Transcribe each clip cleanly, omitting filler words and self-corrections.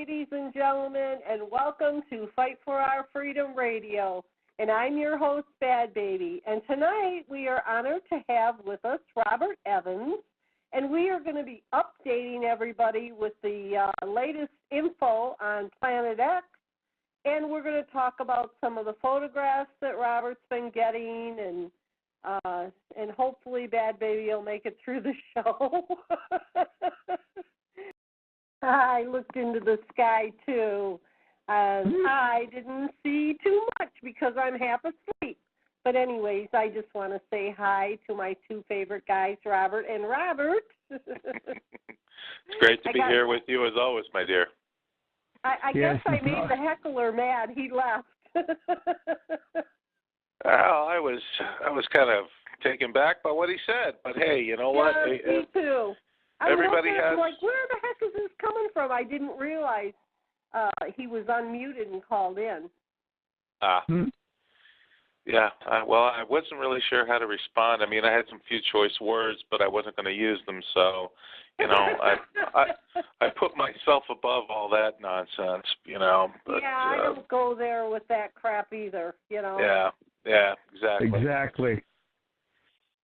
ladies and gentlemen, and welcome to Fight for Our Freedom Radio. And I'm your host, Badbaby. And tonight we are honored to have with us Robert Evans, and we are going to be updating everybody with the latest info on Planet X, and we're going to talk about some of the photographs that Robert's been getting, and hopefully Badbaby will make it through the show. I looked into the sky, too. I didn't see too much because I'm half asleep. But anyways, I just want to say hi to my two favorite guys, Robert and Robert. It's great to be here with you as always, my dear. I guess I made the heckler mad. He left. Well, I was kind of taken back by what he said. But, hey, you know what? Me too. Everybody has. Like, where the heck is this coming from? I didn't realize he was unmuted and called in. Yeah. Well, I wasn't really sure how to respond. I mean, I had some few choice words, but I wasn't going to use them. So, you know, I put myself above all that nonsense. You know. But, I don't go there with that crap either. You know. Yeah. Exactly. Exactly.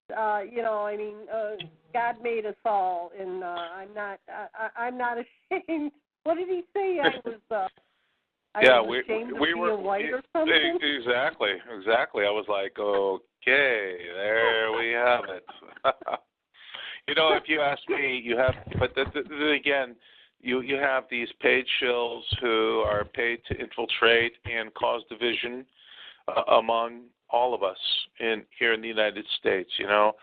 You know, I mean, God made us all, and I'm not ashamed. What did he say? I was ashamed of being white or something. Exactly. I was like, okay, there we have it. You know, if you ask me, you have, but again, you have these paid shills who are paid to infiltrate and cause division among all of us here in the United States. You know,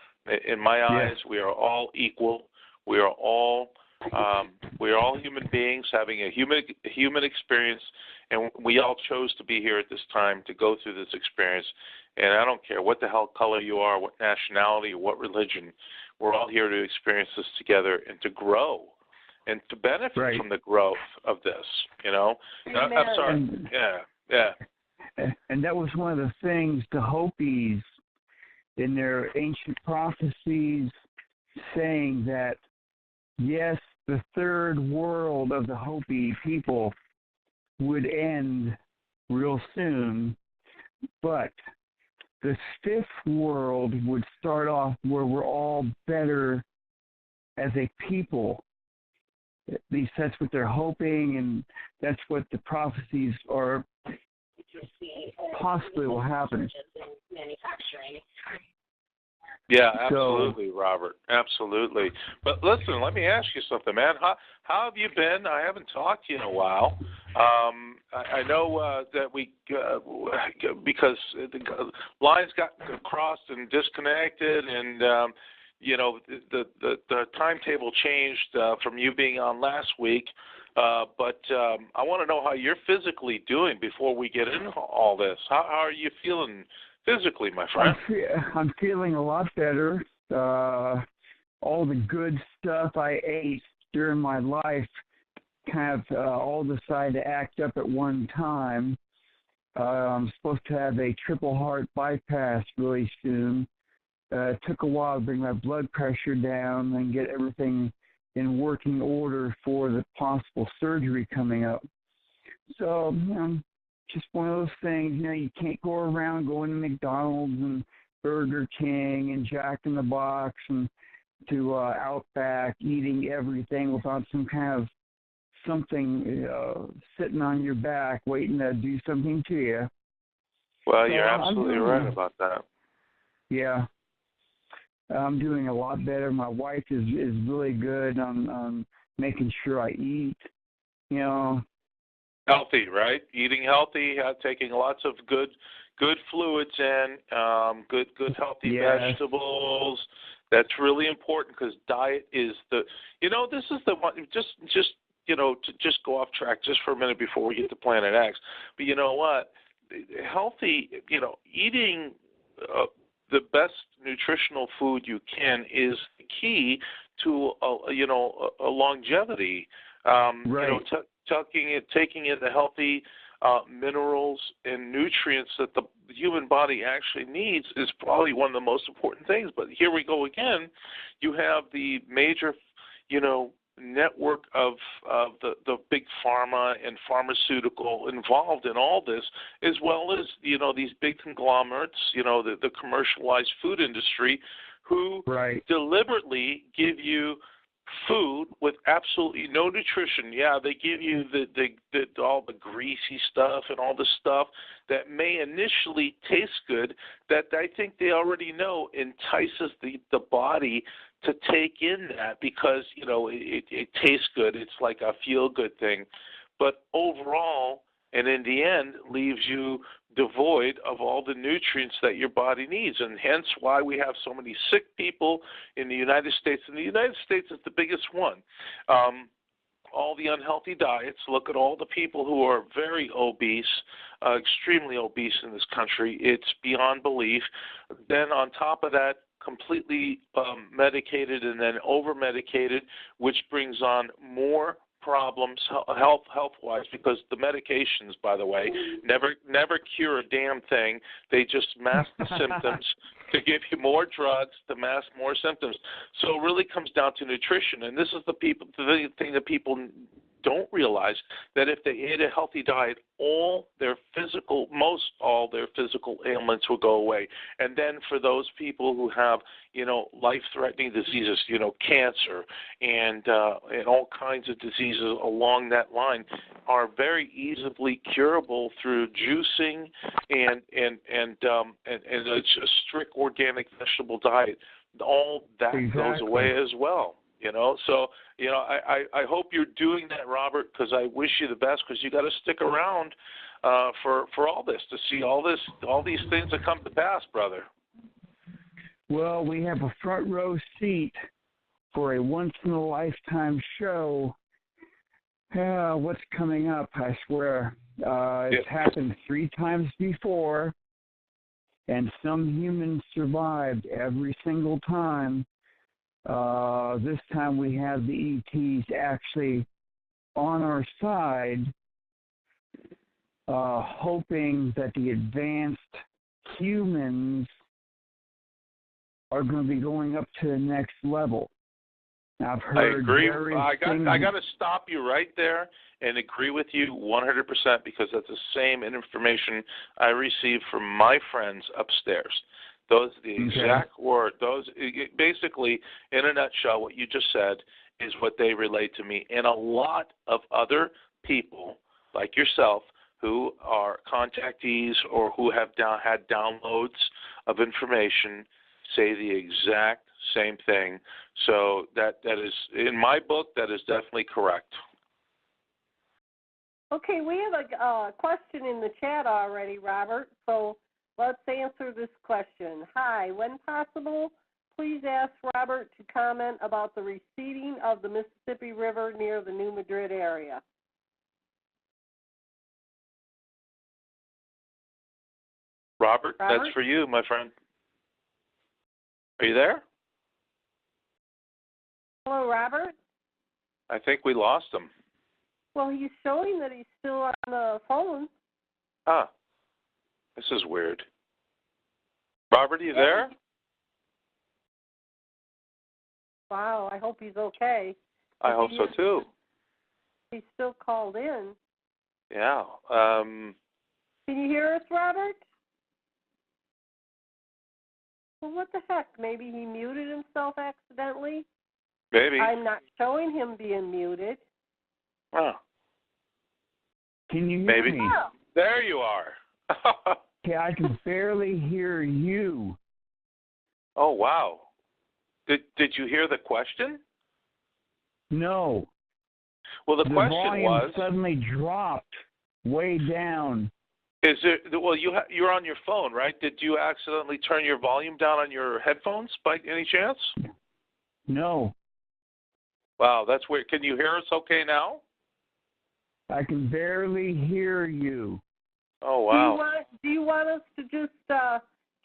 in my eyes, we are all equal. We are all human beings having a human experience, and we all chose to be here at this time to go through this experience. And I don't care what the hell color you are, what nationality, what religion. We're all here to experience this together and to grow and to benefit from the growth of this. You know, I'm sorry. Yeah. And that was one of the things the Hopis in their ancient prophecies saying that, yes, the third world of the Hopi people would end real soon, but the fifth world would start off where we're all better as a people. At least that's what they're hoping, and that's what the prophecies are possibly will happen. Yeah, absolutely, Robert. Absolutely. But listen, let me ask you something, man. How have you been? I haven't talked to you in a while. I know that we because the lines got crossed and disconnected, and you know the timetable changed from you being on last week. But I want to know how you're physically doing before we get into all this. How are you feeling physically, my friend? I'm feeling a lot better. All the good stuff I ate during my life kind of all decided to act up at one time. I'm supposed to have a triple heart bypass really soon. It took a while to bring my blood pressure down and get everything in working order for the possible surgery coming up. So, you know, just one of those things, you know, you can't go around going to McDonald's and Burger King and Jack in the Box and to Outback, eating everything without some kind of something sitting on your back waiting to do something to you. Well, you're absolutely right about that. Yeah. I'm doing a lot better. My wife is really good on making sure I eat, you know. Healthy, right? Eating healthy, taking lots of good fluids in, good healthy vegetables. That's really important because diet is this is the one. Just to just go off track just for a minute before we get to Planet X. But you know what? Healthy, eating the best nutritional food you can is the key to a longevity. Taking in the healthy minerals and nutrients that the human body actually needs is probably one of the most important things. But here we go again. You have the major, network of the big pharma and pharmaceutical involved in all this, as well as, these big conglomerates, the commercialized food industry, who deliberately give you food with absolutely no nutrition. Yeah, they give you all the greasy stuff and all the stuff that may initially taste good, that I think they already know entices the body to take in that because, it tastes good. It's like a feel-good thing. But overall, and in the end, leaves you devoid of all the nutrients that your body needs, and hence why we have so many sick people in the United States. And the United States is the biggest one. All the unhealthy diets, look at all the people who are very obese, extremely obese in this country. It's beyond belief. Then on top of that, completely medicated and then over-medicated, which brings on more problems health-wise, because the medications, by the way, never cure a damn thing. They just mask the symptoms to give you more drugs to mask more symptoms. So it really comes down to nutrition, and this is the thing that people don't realize, that if they ate a healthy diet, most all their physical ailments will go away. And then for those people who have, life-threatening diseases, cancer and all kinds of diseases along that line are very easily curable through juicing and a strict organic vegetable diet. All that goes away as well. So I hope you're doing that, Robert, because I wish you the best, because you got to stick around for all this, to see all these things that come to pass, brother. Well, we have a front row seat for a once-in-a-lifetime show. What's coming up, I swear. It's happened 3 times before, and some humans survived every single time. This time we have the ETs actually on our side, hoping that the advanced humans are going to be going up to the next level. Now, I've heard I agree. I got to stop you right there and agree with you 100%, because that's the same information I received from my friends upstairs. Those are the exact word. Basically, in a nutshell, what you just said is what they relate to me. And a lot of other people, like yourself, who are contactees or who have had downloads of information, say the exact same thing. So that is, in my book, that is definitely correct. Okay, we have a question in the chat already, Robert, so let's answer this question. Hi, when possible, please ask Robert to comment about the receding of the Mississippi River near the New Madrid area. Robert, that's for you, my friend. Are you there? Hello, Robert? I think we lost him. Well, he's showing that he's still on the phone. Ah, this is weird. Robert, are you there? Wow, I hope he's okay. I hope so, too. He's still called in. Yeah. Can you hear us, Robert? Well, what the heck? Maybe he muted himself accidentally? Maybe. I'm not showing him being muted. Oh. Can you hear me? Oh. There you are. Yeah, I can barely hear you. Oh, wow. Did you hear the question? No. Well, the question volume was, suddenly dropped way down. Is it? Well, you're on your phone, right? Did you accidentally turn your volume down on your headphones by any chance? No. Wow, that's weird. Can you hear us okay now? I can barely hear you. Oh, wow. Do you want us to just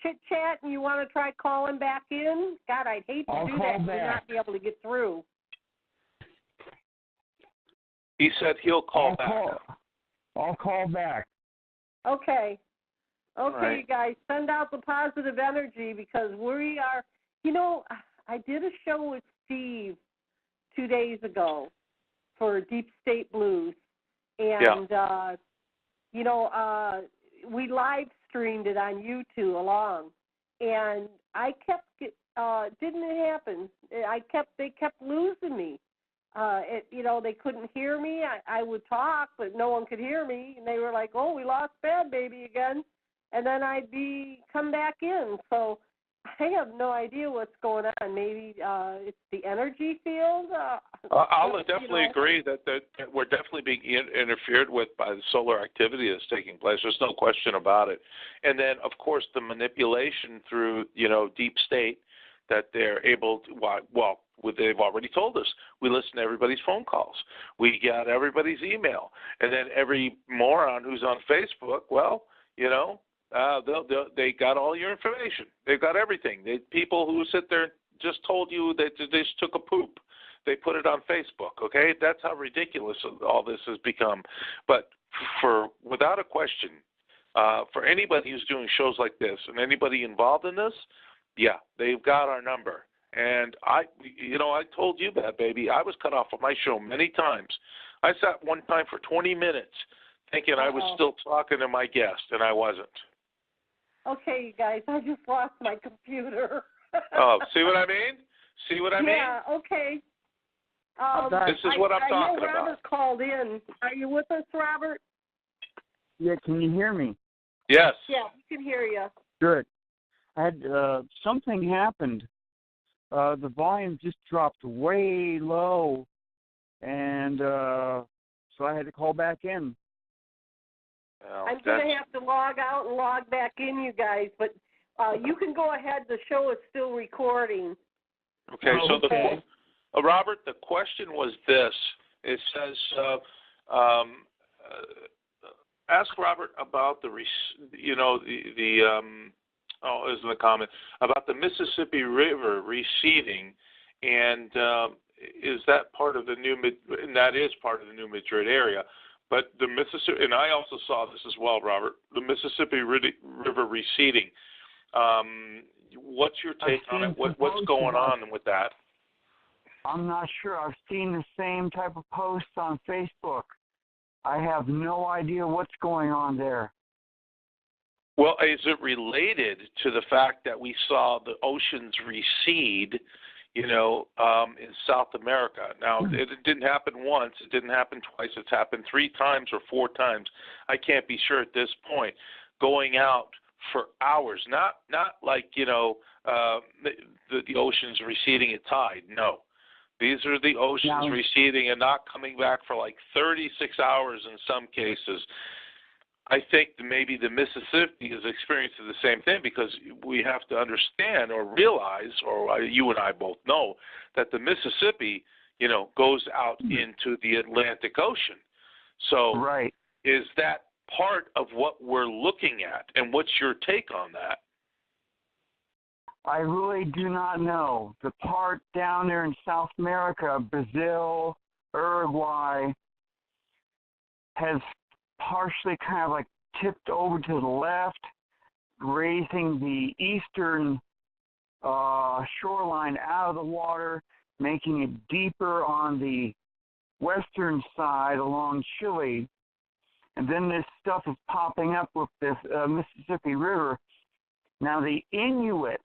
chit-chat and you want to try calling back in? God, I'd hate to do that and not be able to get through. He said he'll call back. I'll call back. Okay. Okay, right. You guys, send out the positive energy because we are, I did a show with Steve 2 days ago for Deep State Blues, And, we live streamed it on YouTube along. And I kept, didn't happen. They kept losing me. They couldn't hear me. I would talk, but no one could hear me. And they were like, oh, we lost Badbaby again. And then I'd come back in. So I have no idea what's going on. Maybe it's the energy field. I'll definitely agree that we're definitely being interfered with by the solar activity that's taking place. There's no question about it. And then, of course, the manipulation through, deep state that they're able to, they've already told us. We listen to everybody's phone calls. We got everybody's email. And then every moron who's on Facebook, they got all your information. They've got everything. People who sit there just told you that they just took a poop. They put it on Facebook, okay? That's how ridiculous all this has become. But without a question, for anybody who's doing shows like this and anybody involved in this, yeah, they've got our number. And I told you that, baby. I was cut off of my show many times. I sat one time for 20 minutes thinking I was still talking to my guest, and I wasn't. Okay, you guys, I just lost my computer. Oh, see what I mean? Yeah, okay. This is what I'm talking about. I know Robert called in. Are you with us, Robert? Yeah, can you hear me? Yes. Yeah, we can hear you. Good. I had something happened. The volume just dropped way low, and so I had to call back in. Well, I'm going to have to log out and log back in, you guys, but you can go ahead. The show is still recording. Okay, so Robert, the question was this. It says, ask Robert about the about the Mississippi River receding, and is that part of the and that is part of the New Madrid area. But the Mississippi, and I also saw this as well, Robert, the Mississippi River receding. What's your take on it? What's going on with that? I'm not sure. I've seen the same type of posts on Facebook. I have no idea what's going on there. Well, is it related to the fact that we saw the oceans recede, in South America? Now, it didn't happen once. It didn't happen twice. It's happened 3 times or 4 times. I can't be sure at this point. Going out for hours, not like, the oceans receding at tide. No. These are the oceans receding and not coming back for like 36 hours in some cases. I think maybe the Mississippi is experiencing the same thing, because we have to understand or realize, or you and I both know, that the Mississippi, goes out into the Atlantic Ocean. So right. Is that part of what we're looking at? And what's your take on that? I really do not know. The part down there in South America, Brazil, Uruguay, has partially kind of like tipped over to the left, raising the eastern shoreline out of the water, making it deeper on the western side along Chile. And then this stuff is popping up with this Mississippi River. Now, the Inuit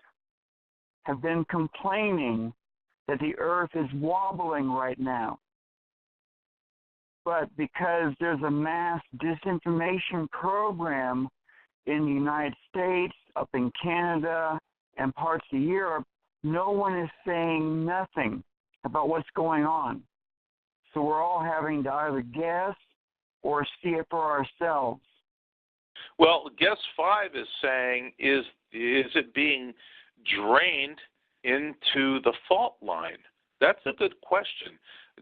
have been complaining that the earth is wobbling right now. But because there's a mass disinformation program in the United States, up in Canada, and parts of Europe, no one is saying nothing about what's going on. So we're all having to either guess or see it for ourselves. Well, guess 5 is saying, is it being drained into the fault line? That's a good question.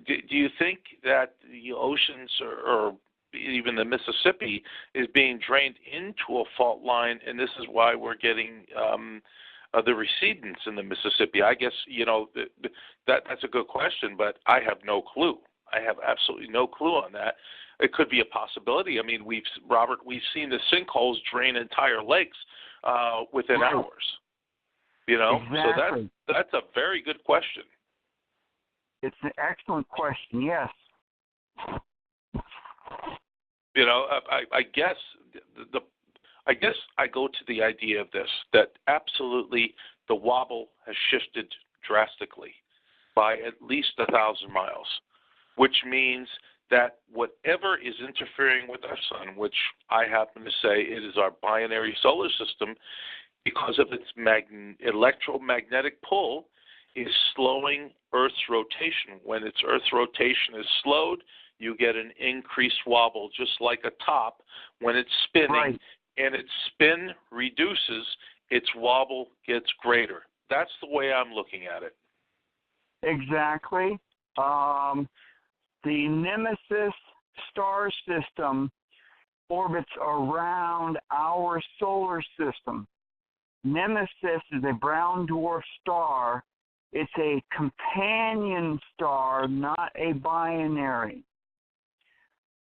Do you think that the oceans or even the Mississippi is being drained into a fault line, and this is why we're getting the recedents in the Mississippi? I guess, that's a good question, but I have no clue. I have absolutely no clue on that. It could be a possibility. I mean, we've seen the sinkholes drain entire lakes within hours. Exactly. So that's a very good question. It's an excellent question, yes. You know, I guess I guess I go to the idea of this, that absolutely the wobble has shifted drastically by at least 1,000 miles, which means that whatever is interfering with our sun, which I happen to say it is our binary solar system, because of its electromagnetic pull, is slowing Earth's rotation. When its Earth's rotation is slowed, you get an increased wobble, just like a top. When it's spinning, Right. and its spin reduces, its wobble gets greater. That's the way I'm looking at it. Exactly. The Nemesis star system orbits around our solar system. Nemesis is a brown dwarf star. It's a companion star, not a binary.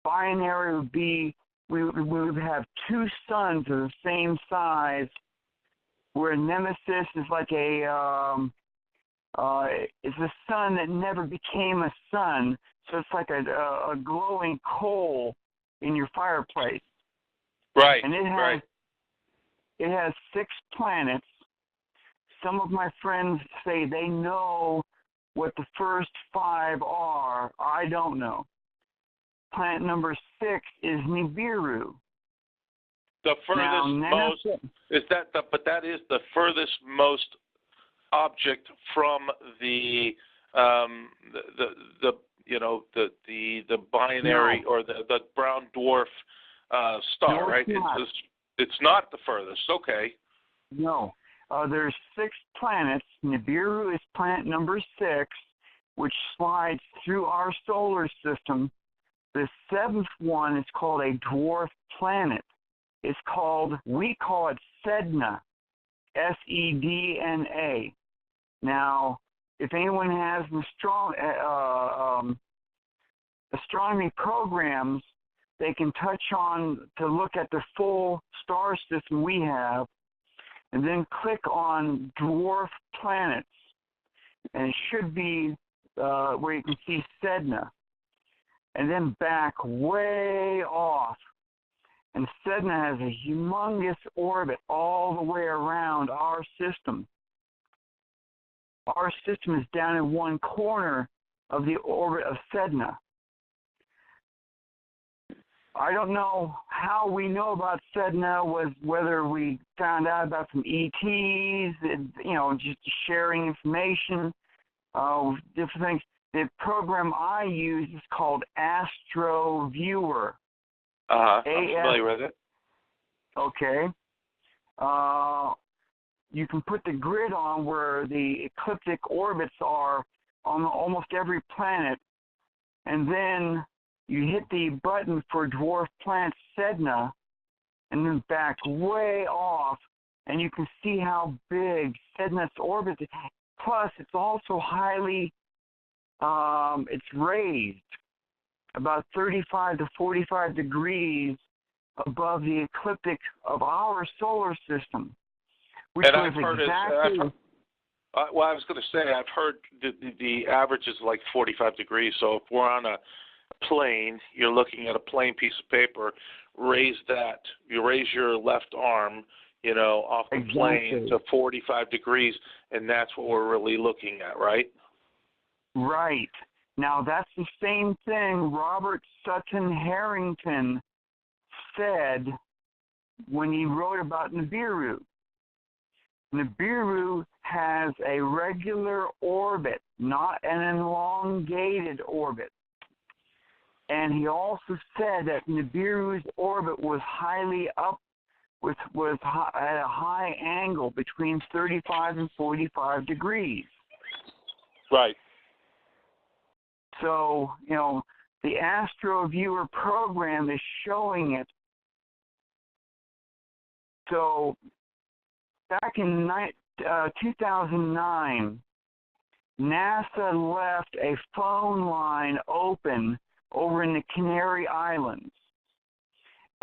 Binary would be, we would have two suns of the same size, where Nemesis is like it's a sun that never became a sun, so it's like a glowing coal in your fireplace. Right, And right. It has 6 planets. Some of my friends say they know what the first 5 are. I don't know. Planet number 6 is Nibiru. The furthest most is that, but that is the furthest most object from the binary or the brown dwarf star, No, right? It's not the furthest. Okay. No. There's 6 planets. Nibiru is planet number 6, which slides through our solar system. The 7th one is called a dwarf planet. We call it Sedna, Sedna. Now, if anyone has astronomy programs, they can touch on to look at the full star system we have, and then click on dwarf planets, and it should be where you can see Sedna, and then back way off. And Sedna has a humongous orbit all the way around our system. Our system is down in one corner of the orbit of Sedna. I don't know how we know about Sedna, whether we found out about some ETs, just sharing information, different things. The program I use is called Astro Viewer. I'm familiar with it. Okay. You can put the grid on where the ecliptic orbits are on almost every planet, and then you hit the button for dwarf planet Sedna, and then back way off, and you can see how big Sedna's orbit is. Plus, it's also highly, it's raised about 35 to 45 degrees above the ecliptic of our solar system, which and was I've heard exactly. Well, I was going to say, I've heard the average is like 45 degrees. So if we're on a plane, you're looking at a plain piece of paper, you raise your left arm, off the plane to 45 degrees, and that's what we're really looking at, right? Right. Now, that's the same thing Robert Sutton Harrington said when he wrote about Nibiru. Nibiru has a regular orbit, not an elongated orbit. And he also said that Nibiru's orbit was highly up, was at a high angle between 35 and 45 degrees. Right. So, the Astro Viewer program is showing it. So, back in 2009, NASA left a phone line open over in the Canary Islands.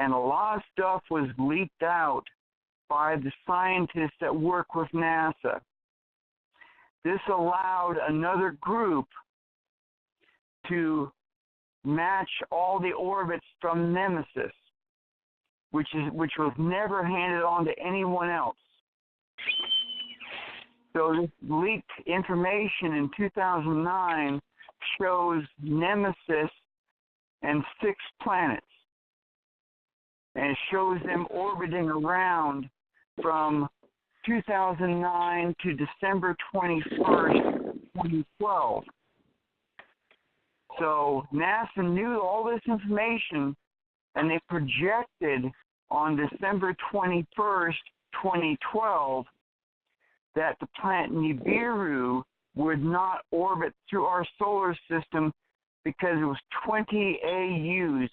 And a lot of stuff was leaked out by the scientists that work with NASA. This allowed another group to match all the orbits from Nemesis, which was never handed on to anyone else. So this leaked information in 2009 shows Nemesis and 6 planets. And it shows them orbiting around from 2009 to December 21st, 2012. So NASA knew all this information, and they projected on December 21st, 2012, that the planet Nibiru would not orbit through our solar system because it was 20 AUs,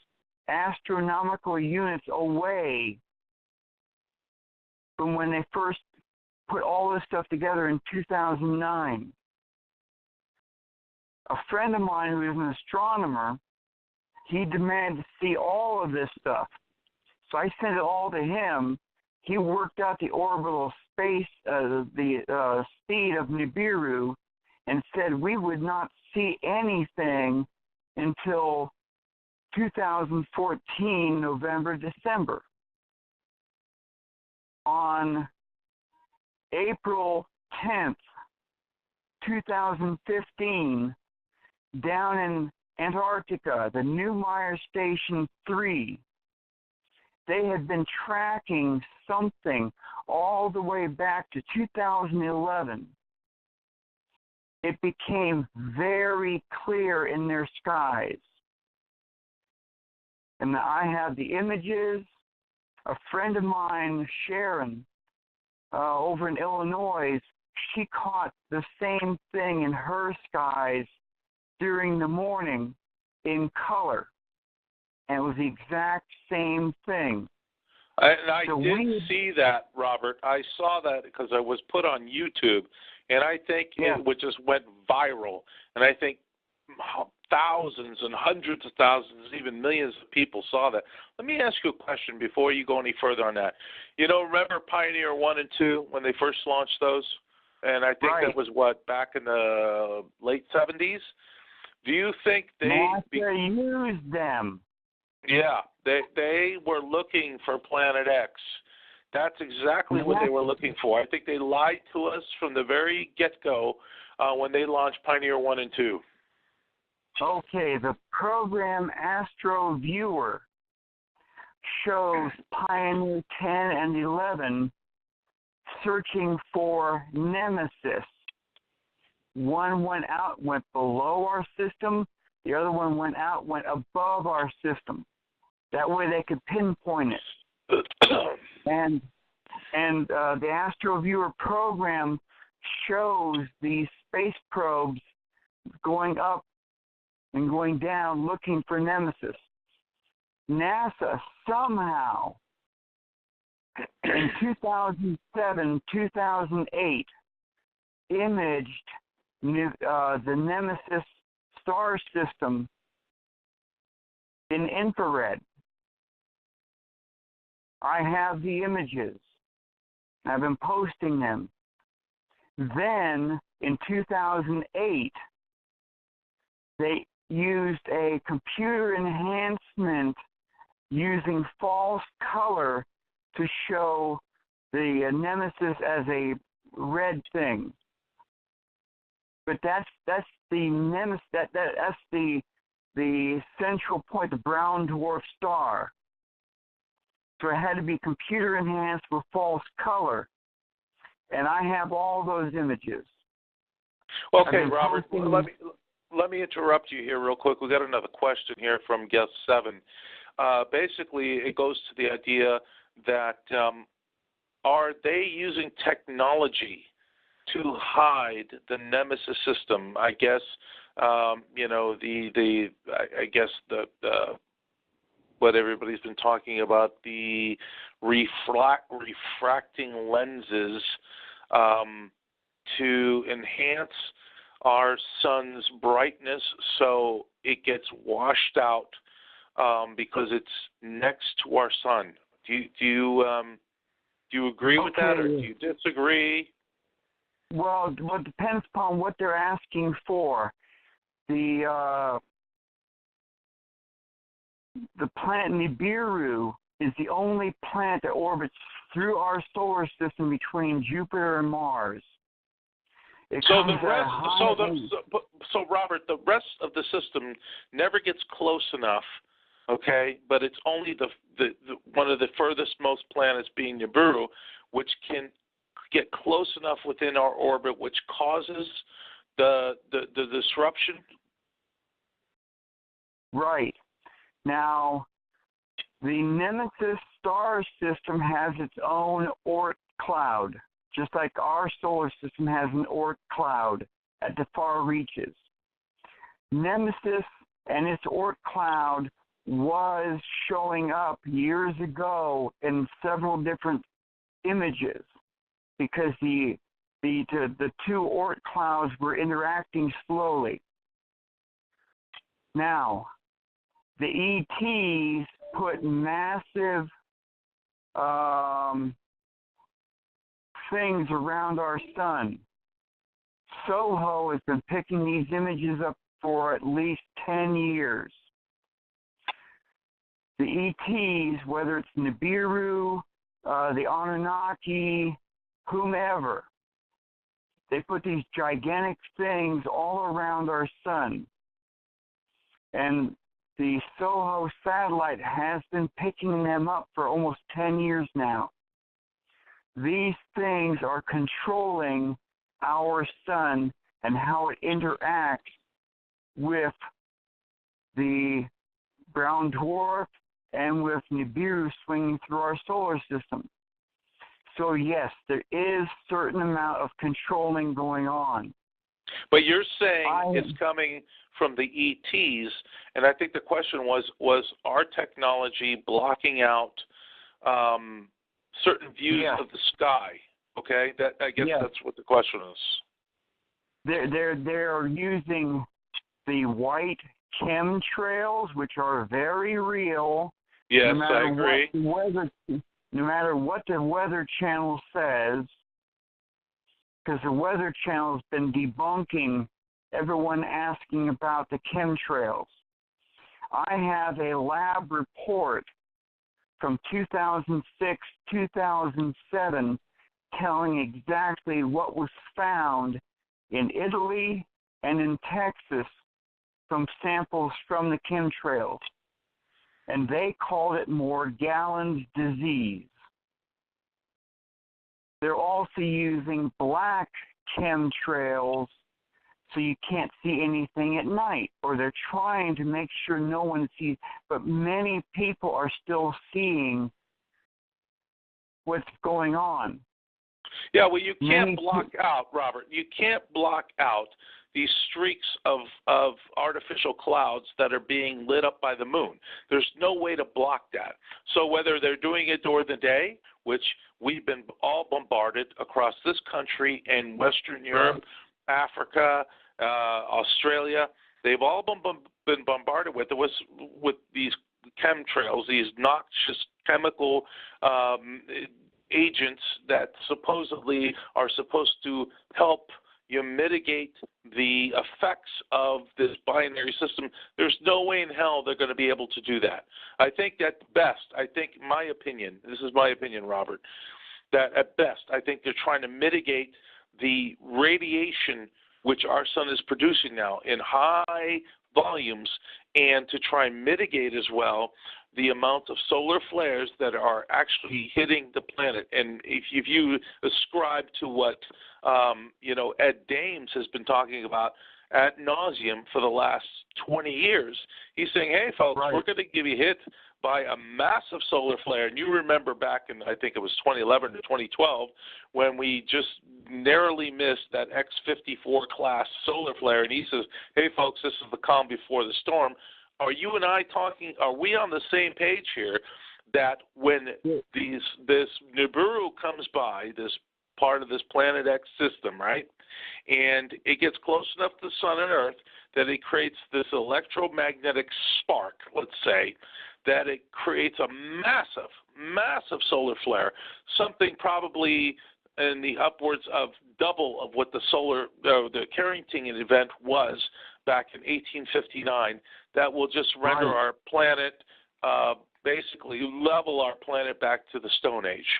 astronomical units, away from when they first put all this stuff together in 2009. A friend of mine who is an astronomer, he demanded to see all of this stuff. So I sent it all to him. He worked out the orbital space, the speed of Nibiru, and said we would not see anything until 2014, November, December. On April 10th, 2015, down in Antarctica, the Neumayer Station 3, they had been tracking something all the way back to 2011. It became very clear in their skies. And I have the images. A friend of mine, Sharon, over in Illinois, she caught the same thing in her skies during the morning in color. And it was the exact same thing. I did see that, Robert. I saw that because I was put on YouTube, and I think it just went viral. And I think thousands and hundreds of thousands, even millions of people saw that. Let me ask you a question before you go any further on that. You know, remember Pioneer 1 and 2 when they first launched those? And I think that was, back in the late 70s? Do you think they used them? Yeah, they were looking for Planet X. That's exactly what they were looking for. I think they lied to us from the very get-go when they launched Pioneer 1 and 2. Okay, the program Astro Viewer shows Pioneer 10 and 11 searching for Nemesis. One went out, went below our system. The other one went out, went above our system. That way they could pinpoint it. and the Astro Viewer program shows these space probes going up and going down looking for Nemesis. NASA somehow in 2007, 2008 imaged the Nemesis star system in infrared. I have the images. I've been posting them. Then, in 2008, they used a computer enhancement using false color to show the Nemesis as a red thing. But that's the Nemesis. That's the central point, the brown dwarf star. So it had to be computer enhanced with false color, and I have all those images. Okay, Robert. Let me interrupt you here real quick. We got another question here from guest 7. Basically, it goes to the idea that are they using technology to hide the Nemesis system? I guess what everybody's been talking about, the refracting lenses to enhance our sun's brightness so it gets washed out because it's next to our sun. Do you agree with that, or do you disagree? Well, it depends upon what they're asking for. The the planet Nibiru is the only planet that orbits through our solar system between Jupiter and Mars. So Robert, the rest of the system never gets close enough, okay? But it's only the one of the furthest most planets being Nibiru, which can get close enough within our orbit, which causes the disruption. Right. Now, the Nemesis star system has its own Oort cloud, just like our solar system has an Oort cloud at the far reaches. Nemesis and its Oort cloud was showing up years ago in several different images because the two Oort clouds were interacting slowly. Now, the ETs put massive things around our sun. SOHO has been picking these images up for at least 10 years. The ETs, whether it's Nibiru, the Anunnaki, whomever, they put these gigantic things all around our sun. And the SOHO satellite has been picking them up for almost 10 years now. These things are controlling our sun and how it interacts with the brown dwarf and with Nibiru swinging through our solar system. So yes, there is a certain amount of controlling going on. But you're saying it's coming from the ETs, and I think the question was our technology blocking out certain views of the sky? Okay, I guess that's what the question is. They're using the white chemtrails, which are very real. Yes, I agree. No matter what the Weather Channel says, because the Weather Channel has been debunking everyone asking about the chemtrails. I have a lab report from 2006, 2007, telling exactly what was found in Italy and in Texas from samples from the chemtrails. And they called it Morgellons disease. They're also using black chemtrails so you can't see anything at night, or they're trying to make sure no one sees, but many people are still seeing what's going on. Yeah, well, you can't block out, Robert, you can't block out these streaks of artificial clouds that are being lit up by the moon. There's no way to block that. So whether they're doing it during the day, which we've been all bombarded across this country and Western Europe, Africa, Australia, they've all been bombarded with these chemtrails, these noxious chemical agents that supposedly are supposed to help you mitigate the effects of this binary system. There's no way in hell they're going to be able to do that. I think at best, my opinion, this is my opinion, Robert, that at best, I think they're trying to mitigate the radiation which our sun is producing now in high volumes, and to try and mitigate as well the amount of solar flares that are actually hitting the planet. And if you ascribe to what Ed Dames has been talking about ad nauseum for the last 20 years, he's saying, hey, folks, we're going to give you hit by a massive solar flare. And you remember back in, I think it was 2011 to 2012, when we just narrowly missed that X-54 class solar flare. And he says, hey, folks, this is the calm before the storm. Are you and I talking, are we on the same page here that when this Nibiru comes by, this part of this Planet X system, right, and it gets close enough to the sun and Earth that it creates this electromagnetic spark, let's say, that it creates a massive, massive solar flare, something probably in the upwards of double of what the Carrington event was back in 1859, that will just render our planet basically level our planet back to the Stone Age.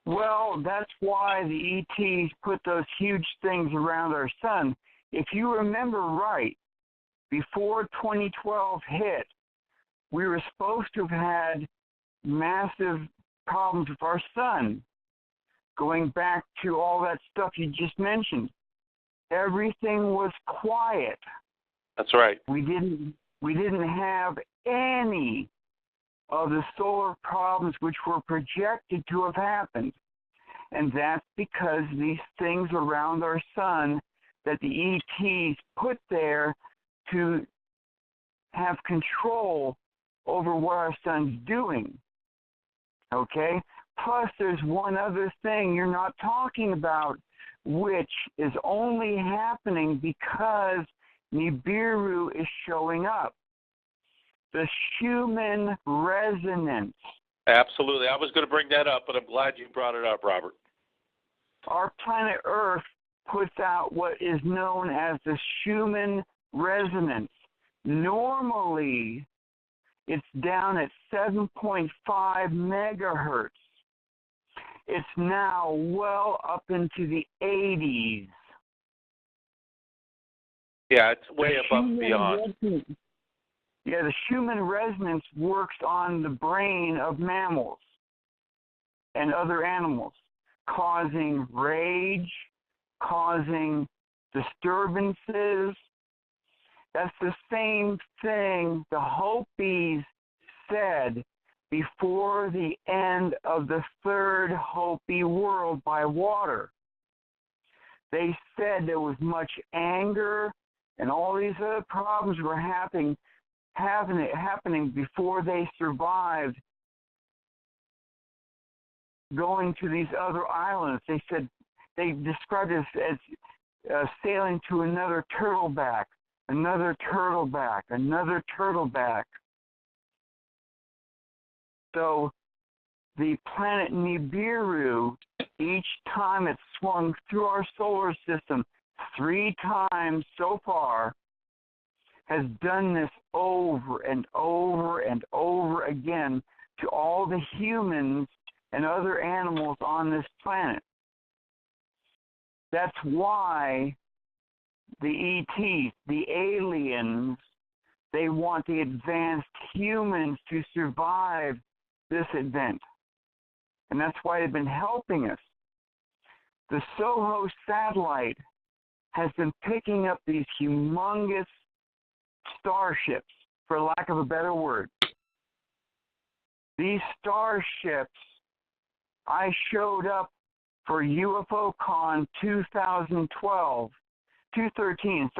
Well, that's why the ETs put those huge things around our sun. If you remember right, before 2012 hit, we were supposed to have had massive problems with our sun, going back to all that stuff you just mentioned. Everything was quiet. That's right. We didn't have any of the solar problems which were projected to have happened. And that's because these things around our sun that the ETs put there to have control over what our sun's doing. Okay? Plus, there's one other thing you're not talking about, which is only happening because Nibiru is showing up. The Schumann resonance. Absolutely. I was going to bring that up, but I'm glad you brought it up, Robert. Our planet Earth puts out what is known as the Schumann resonance. Normally, it's down at 7.5 megahertz. It's now well up into the 80s. Yeah, it's way above and beyond. Yeah, the Schumann resonance works on the brain of mammals and other animals, causing rage, causing disturbances. That's the same thing the Hopis said before the end of the third Hopi world by water. They said there was much anger and all these other problems were happening before they survived going to these other islands. They said they described it as sailing to another turtleback, another turtleback, another turtleback. So the planet Nibiru, each time it swung through our solar system 3 times so far, has done this over and over and over again to all the humans and other animals on this planet. That's why the ETs, the aliens, they want the advanced humans to survive this event. And that's why they've been helping us. The SOHO satellite has been picking up these humongous starships, for lack of a better word. These starships, I showed up for UFOCon 2013,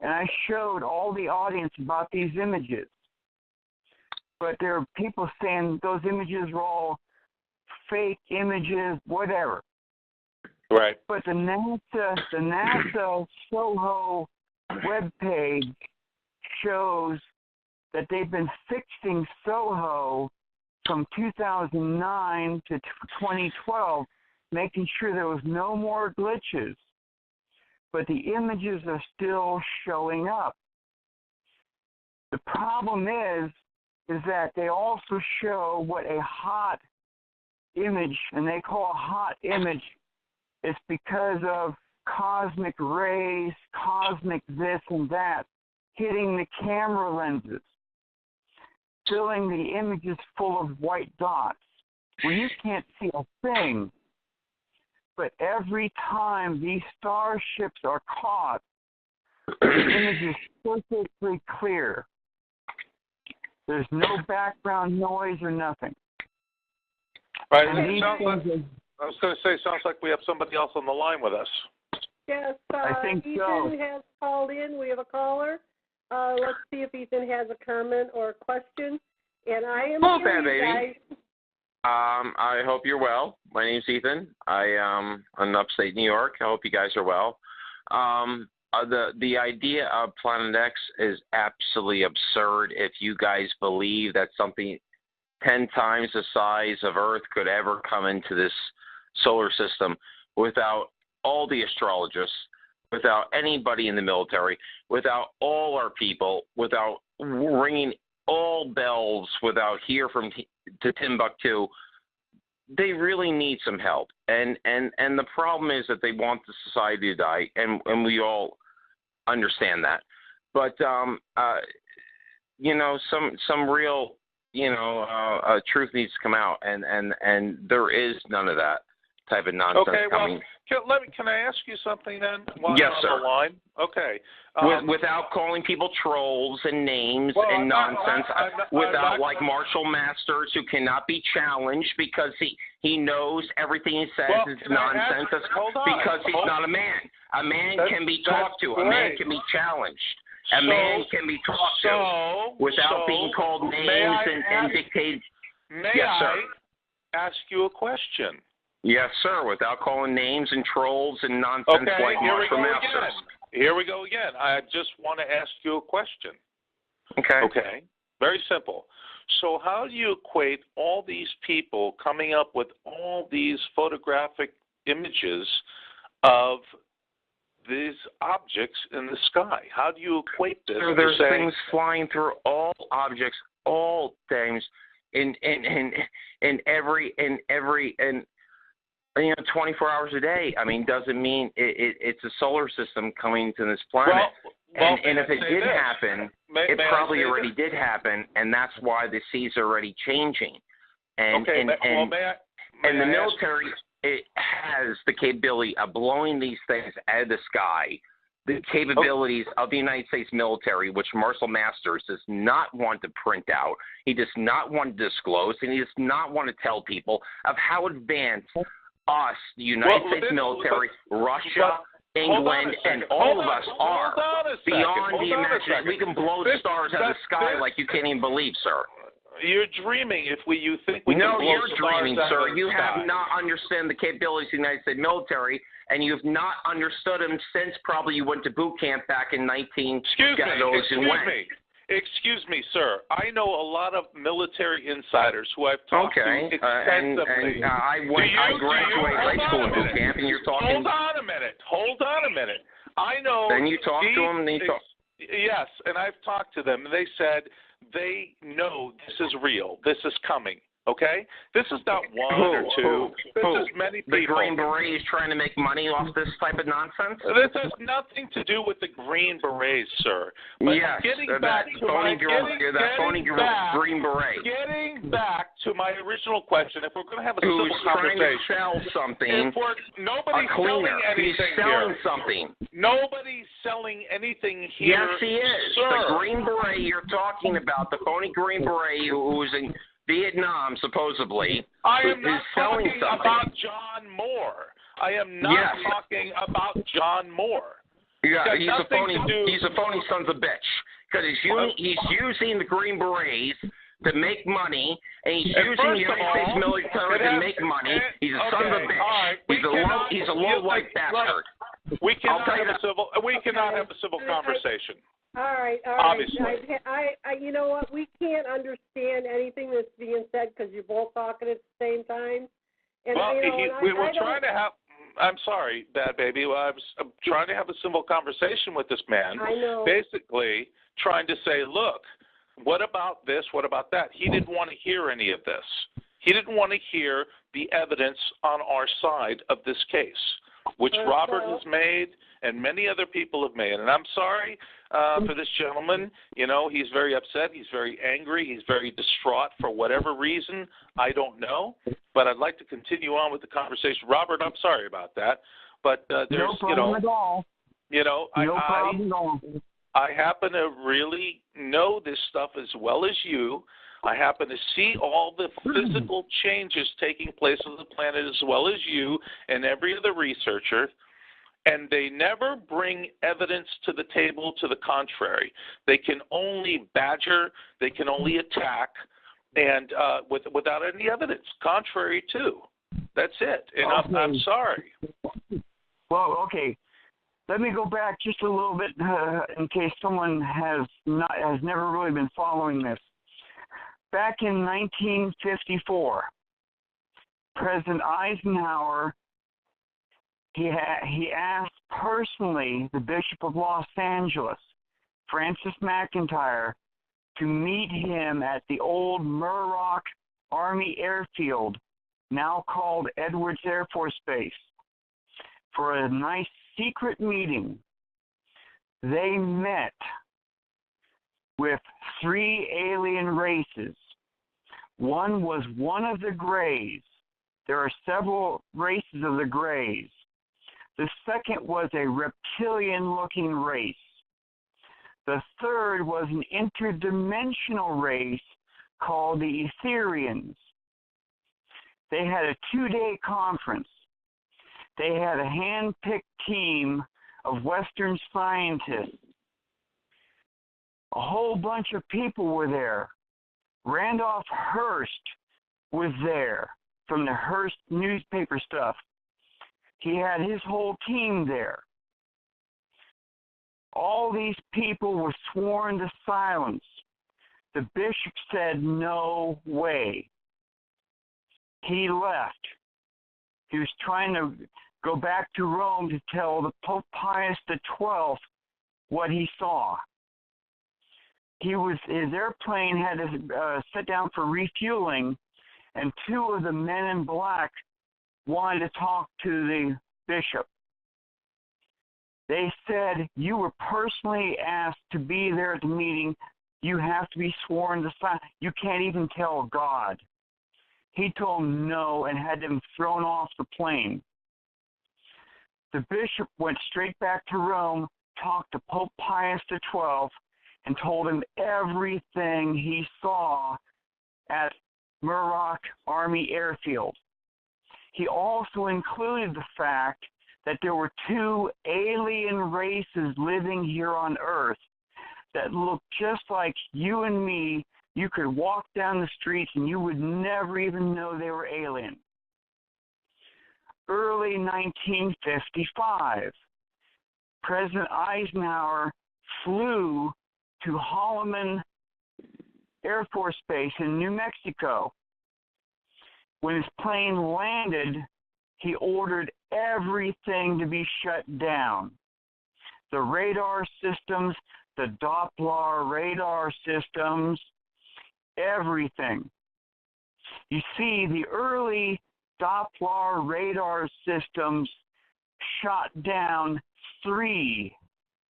and I showed all the audience about these images. But there are people saying those images are all fake images, whatever. Right. But the NASA SOHO webpage shows that they've been fixing SOHO from 2009 to 2012, making sure there was no more glitches. But the images are still showing up. The problem is that they also show what a hot image, and they call a hot image, is because of cosmic rays, cosmic this and that, hitting the camera lenses, filling the images full of white dots, where you can't see a thing. But every time these starships are caught, the image is perfectly clear. There's no background noise or nothing. Right. And these things I was going to say, sounds like we have somebody else on the line with us. Yes, I think Ethan so. has called in. We have a caller. Let's see if Ethan has a comment or a question. And I am Hello, here, you Badbaby. guys. I hope you're well. My name's Ethan. I'm in upstate New York. I hope you guys are well. The idea of Planet X is absolutely absurd if you guys believe that something 10 times the size of Earth could ever come into this solar system without all the astrologists, without anybody in the military, without all our people, without bringing all all bells without here to Timbuktu. They really need some help, and the problem is that they want the society to die, and we all understand that. But some real truth needs to come out, and there is none of that type of nonsense coming. Can I ask you something then? Yes, sir. On the line? Okay. Without calling people trolls and names and nonsense, without like Marshall Masters, who cannot be challenged because he knows everything he says is nonsense because he's not a man. A man can be talked to. A man can be challenged. A man can be talked to without being called names and dictated. Yes, sir. I ask you a question? Yes, sir, without calling names and trolls and nonsense like Marshall Masters. Here we go again. I just want to ask you a question. Okay. Very simple. So how do you equate all these people coming up with all these photographic images of these objects in the sky? How do you equate this? There's things flying through all objects, all things, in every 24 hours a day. I mean, doesn't mean it's a solar system coming to this planet. And if it did happen, it probably already did happen, and that's why the seas are already changing. And the military has the capability of blowing these things out of the sky. The capabilities of the United States military, which Marshall Masters does not want to print out, he does not want to disclose, and he does not want to tell people of how advanced us, the United States military, Russia, England, and all of us are beyond the imagination. We can blow stars out of the sky like you can't even believe, sir. You're dreaming if you think we can blow stars out of the sky. No, you're dreaming, sir. You have not understood the capabilities of the United States military, and you have not understood them since probably you went to boot camp back in 19... Excuse me, sir. I know a lot of military insiders who I've talked to extensively. I graduated high school in boot camp, and you're talking... Hold on a minute. I know... Then you talk to them, Yes, and I've talked to them, and they said they know this is real. This is coming. Okay? This is not one or two. This is many people. The Green Berets trying to make money off this type of nonsense? This has nothing to do with the Green Berets, sir. But yes, Getting back to my original question, if we're going to have a civil conversation. Who's trying to sell something. Nobody's selling anything He's selling something. Nobody's selling anything here. Yes, he is. Sir. The Green Beret you're talking about, the phony Green Beret who's in Vietnam, supposedly, I am not talking something. about John Moore. I am not talking about John Moore. Yeah, he's a phony son of a bitch. Because he's using the Green Berets to make money, and he's using the United States military to make money. He's a son of a bitch. Right. He's a low-life bastard. We cannot have a civil conversation. All right. Obviously. You know what? We can't understand anything that's being said because you're both talking at the same time. And, we were trying to have. I'm sorry, Badbaby. Well, I was trying to have a civil conversation with this man. I know. Basically, trying to say, look, what about this? What about that? He didn't want to hear any of this. He didn't want to hear the evidence on our side of this case, which Robert has made and many other people have made. And I'm sorry for this gentleman. You know, he's very upset. He's very angry. He's very distraught for whatever reason. I don't know. But I'd like to continue on with the conversation. Robert, I'm sorry about that. But there's, no problem at all. No problem at all. I happen to really know this stuff as well as you. I happen to see all the physical changes taking place on the planet as well as you and every other researcher, and they never bring evidence to the table to the contrary. They can only badger, they can only attack, and without any evidence, contrary to. That's it, and I'm sorry. Well, okay. Let me go back just a little bit in case someone has never really been following this. Back in 1954, President Eisenhower, he asked personally the Bishop of Los Angeles, Francis McIntyre, to meet him at the old Muroc Army Airfield, now called Edwards Air Force Base, for a nice secret meeting. They met with 3 alien races. One was one of the Greys. There are several races of the Greys. The second was a reptilian-looking race. The third was an interdimensional race called the Etherians. They had a 2-day conference. They had a hand-picked team of Western scientists. A whole bunch of people were there. Randolph Hearst was there from the Hearst newspaper stuff. He had his whole team there. All these people were sworn to silence. The bishop said, "No way." He left. He was trying to go back to Rome to tell the Pope Pius XII what he saw. His airplane had to sit down for refueling, and 2 of the men in black wanted to talk to the bishop. They said, "You were personally asked to be there at the meeting. You have to be sworn to silence. You can't even tell God." He told them no and had them thrown off the plane. The bishop went straight back to Rome, talked to Pope Pius XII, and told him everything he saw at Muroc Army Airfield. He also included the fact that there were 2 alien races living here on Earth that looked just like you and me. You could walk down the streets and you would never even know they were alien. Early 1955, President Eisenhower flew to Holloman Air Force Base in New Mexico. When his plane landed, he ordered everything to be shut down. The radar systems, the Doppler radar systems, everything. You see, the early Doppler radar systems shot down 3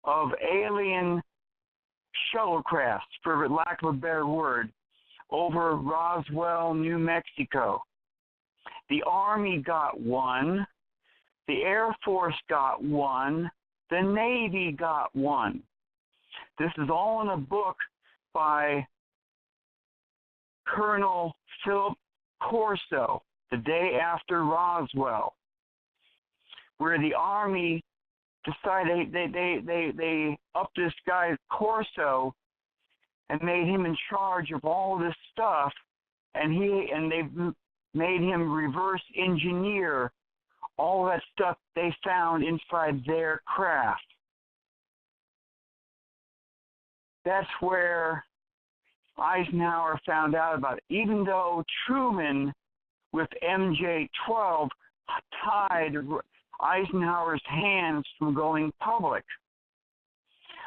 of alien shuttlecrafts, for lack of a better word, over Roswell, New Mexico. The Army got 1, the Air Force got 1, the Navy got 1. This is all in a book by Colonel Philip Corso, The Day After Roswell, where the Army decided they upped this guy Corso and made him in charge of all this stuff, and they made him reverse engineer all that stuff they found inside their craft. That's where Eisenhower found out about it. Even though Truman with MJ-12 tied Eisenhower's hands from going public.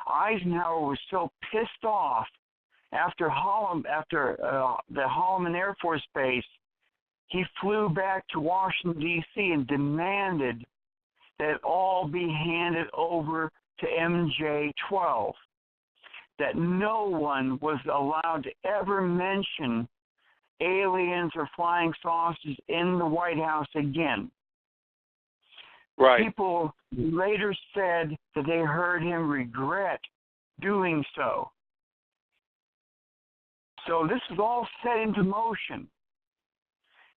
Eisenhower was so pissed off after the Holloman Air Force Base, he flew back to Washington, D.C. and demanded that it all be handed over to MJ-12, that no one was allowed to ever mention aliens or flying saucers in the White House again. Right. People later said that they heard him regret doing so. So this is all set into motion.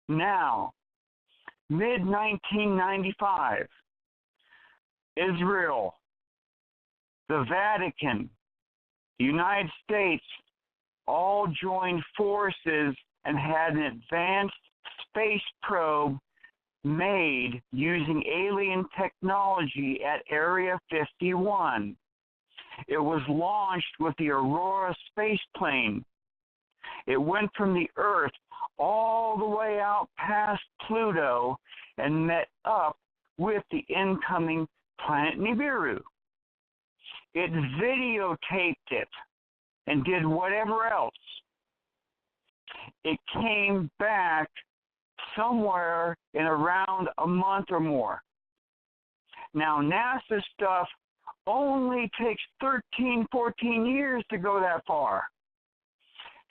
Now, mid-1995, Israel, the Vatican, the United States all joined forces and had an advanced space probe made using alien technology at Area 51. It was launched with the Aurora space plane. It went from the Earth all the way out past Pluto and met up with the incoming planet Nibiru. It videotaped it and did whatever else, it came back somewhere in around a month or more. Now, NASA stuff only takes 13, 14 years to go that far.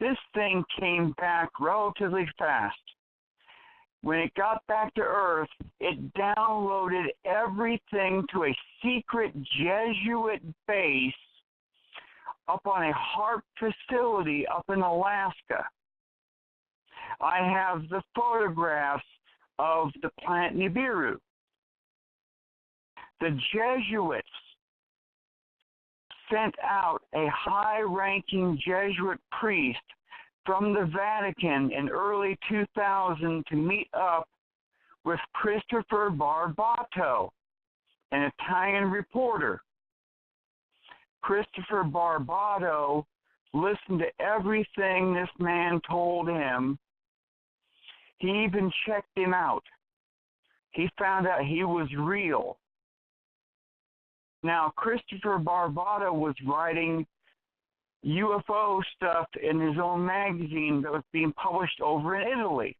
This thing came back relatively fast. When it got back to Earth, it downloaded everything to a secret Jesuit base up on a HARP facility up in Alaska. I have the photographs of the planet Nibiru. The Jesuits sent out a high-ranking Jesuit priest from the Vatican in early 2000 to meet up with Christopher Barbato, an Italian reporter. Christopher Barbato listened to everything this man told him. He even checked him out. He found out he was real. Now, Christopher Barbato was writing UFO stuff in his own magazine that was being published over in Italy.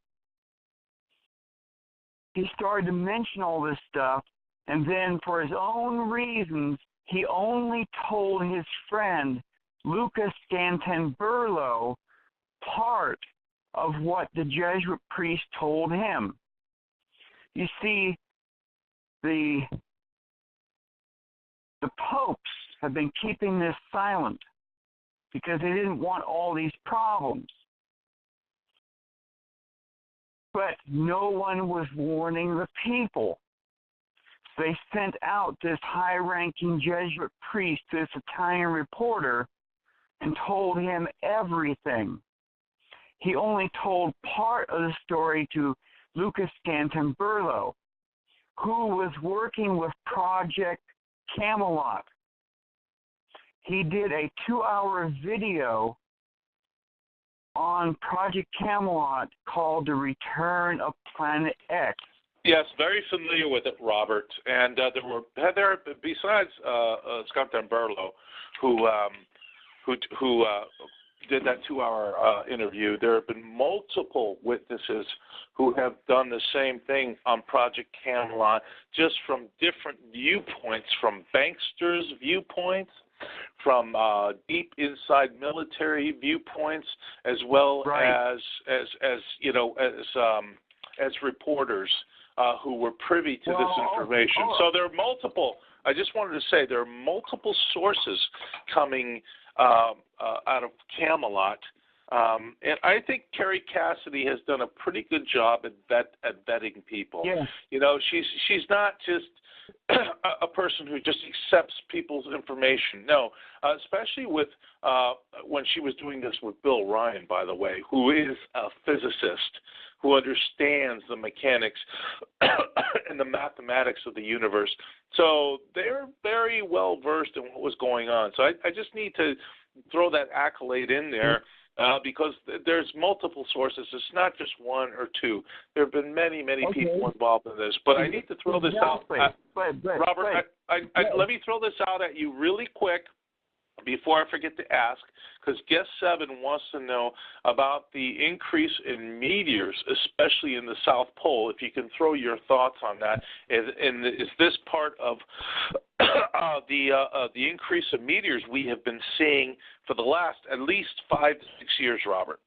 He started to mention all this stuff, and then for his own reasons, he only told his friend, Luca Scantamburlo, part of what the Jesuit priest told him. You see, the popes have been keeping this silent because they didn't want all these problems. But no one was warning the people. So they sent out this high-ranking Jesuit priest to this Italian reporter and told him everything. He only told part of the story to Lucas Scantamburlo, who was working with Project Camelot. He did a 2-hour video on Project Camelot called The Return of Planet X. Yes, very familiar with it, Robert. And there besides Scantamburlo, who did that 2-hour interview, there have been multiple witnesses who have done the same thing on Project Camelot, just from different viewpoints, from banksters' viewpoints, from deep inside military viewpoints, as well as reporters who were privy to this information. So there are multiple. I just wanted to say there are multiple sources coming out of Camelot, and I think Carrie Cassidy has done a pretty good job at vetting people. Yeah. You know, she's not just a person who just accepts people's information. No, especially with when she was doing this with Bill Ryan, by the way, who is a physicist who understands the mechanics and the mathematics of the universe. So they're very well versed in what was going on. So I just need to throw that accolade in there. Because there's multiple sources. It's not just one or two. There have been many people involved in this. But I need to throw this out. Robert, let me throw this out at you really quick before I forget to ask, because guest 7 wants to know about the increase in meteors, especially in the South Pole. If you can throw your thoughts on that. And is this part of the increase of meteors we have been seeing for the last at least 5 to 6 years, Robert?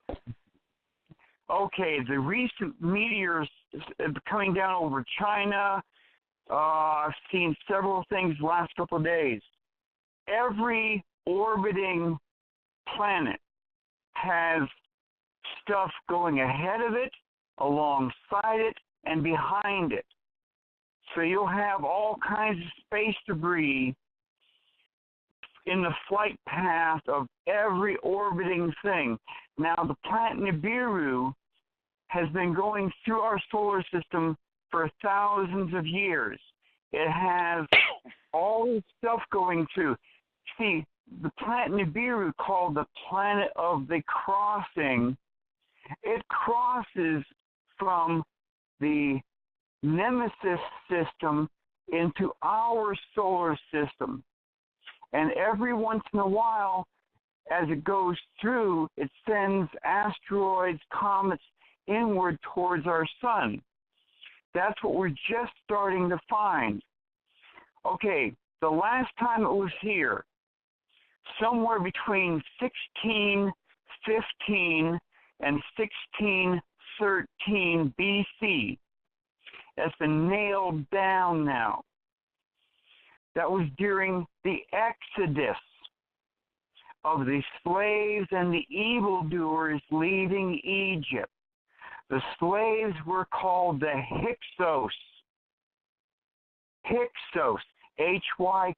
Okay, the recent meteors coming down over China, I've seen several things the last couple of days. Every orbiting planet has stuff going ahead of it, alongside it, and behind it. So you'll have all kinds of space debris in the flight path of every orbiting thing. Now, the planet Nibiru has been going through our solar system for thousands of years. It has all this stuff going through. See, the planet Nibiru, called the planet of the crossing, it crosses from the Nemesis system into our solar system. And every once in a while, as it goes through, it sends asteroids, comets inward towards our sun. That's what we're just starting to find. Okay, the last time it was here, somewhere between 1615 and 1613 BC. That's been nailed down now. That was during the Exodus of the slaves and the evildoers leaving Egypt. The slaves were called the Hyksos. Hyksos, Hyksos.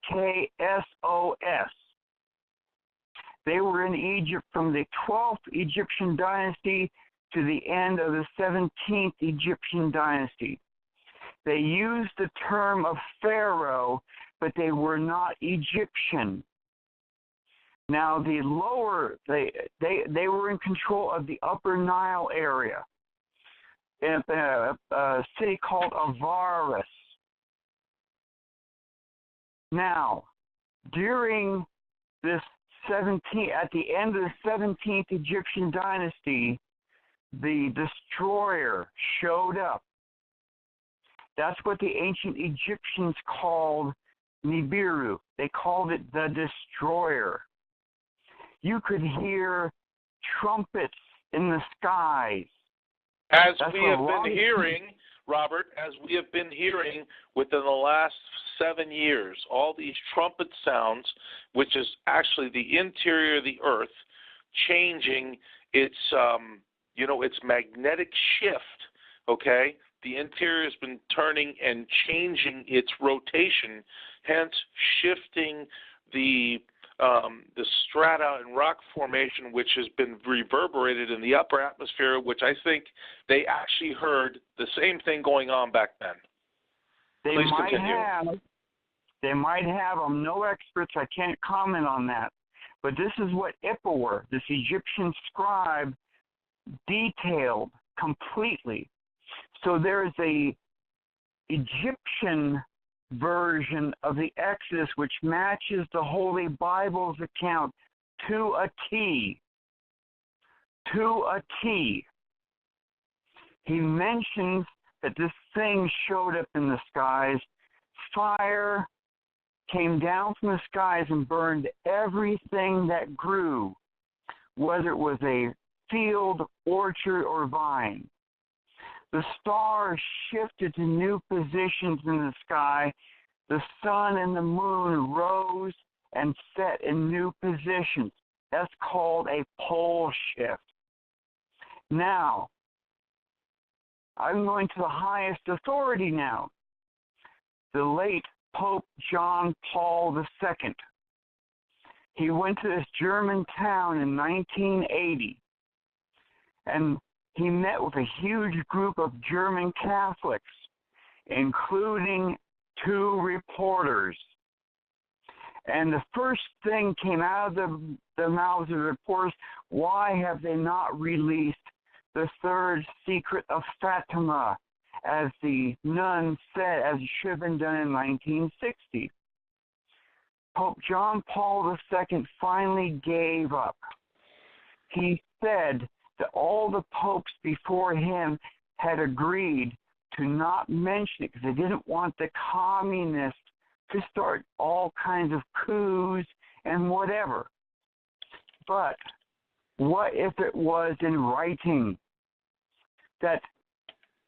They were in Egypt from the 12th Egyptian dynasty to the end of the 17th Egyptian dynasty. They used the term of Pharaoh, but they were not Egyptian. Now, they were in control of the Upper Nile area, in a city called Avaris. Now, during this at the end of the 17th Egyptian dynasty, the destroyer showed up. That's what the ancient Egyptians called Nibiru. They called it the destroyer. You could hear trumpets in the skies. As we have been hearing, Robert, as we have been hearing within the last 7 years, all these trumpet sounds, which is actually the interior of the Earth changing its, its magnetic shift, okay? The interior has been turning and changing its rotation, hence shifting the strata and rock formation, which has been reverberated in the upper atmosphere, which I think they actually heard the same thing going on back then. Please continue. They might have. I'm no experts. I can't comment on that. But this is what Ippawar, this Egyptian scribe, detailed completely. So there's a Egyptian version of the Exodus which matches the Holy Bible's account to a T. To a T. He mentions that this thing showed up in the skies. Fire came down from the skies and burned everything that grew, whether it was a field, orchard, or vine. The stars shifted to new positions in the sky. The sun and the moon rose and set in new positions. That's called a pole shift. Now, I'm going to the highest authority now. The late Pope John Paul II. He went to this German town in 1980, and he met with a huge group of German Catholics, including 2 reporters. And the first thing came out of the mouths of the reporters, why have they not released the third secret of Fatima, as the nun said, as it should have been done in 1960? Pope John Paul II finally gave up. He said that all the popes before him had agreed to not mention it because they didn't want the communists to start all kinds of coups and whatever. But what if it was in writing that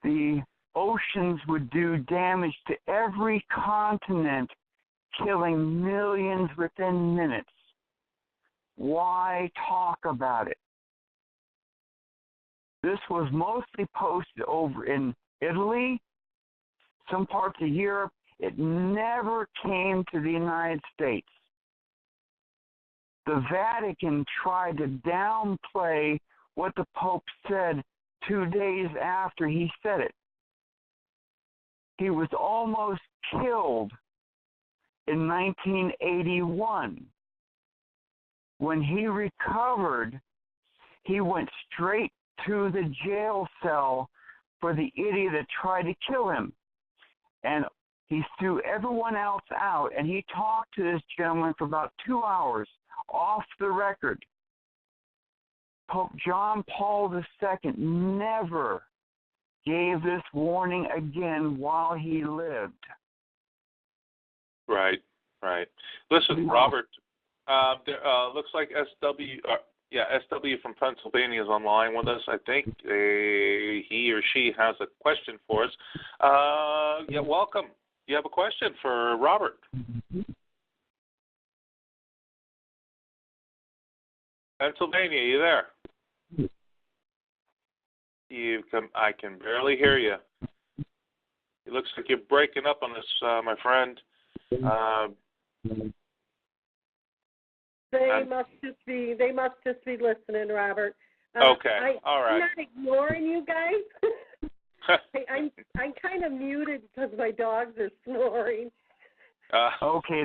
the oceans would do damage to every continent, killing millions within minutes? Why talk about it? This was mostly posted over in Italy, some parts of Europe. It never came to the United States. The Vatican tried to downplay what the Pope said 2 days after he said it. He was almost killed in 1981. When he recovered, he went straight to the jail cell for the idiot that tried to kill him. And he threw everyone else out, and he talked to this gentleman for about 2 hours off the record. Pope John Paul II never gave this warning again while he lived. Right. Listen, Robert, looks like SW from Pennsylvania is online with us. I think he or she has a question for us. Welcome. You have a question for Robert. Pennsylvania, you there? I can barely hear you. It looks like you're breaking up on us, my friend. They must just be listening, Robert. Okay, all right. I'm not ignoring you guys. I'm kind of muted because my dogs are snoring. Okay,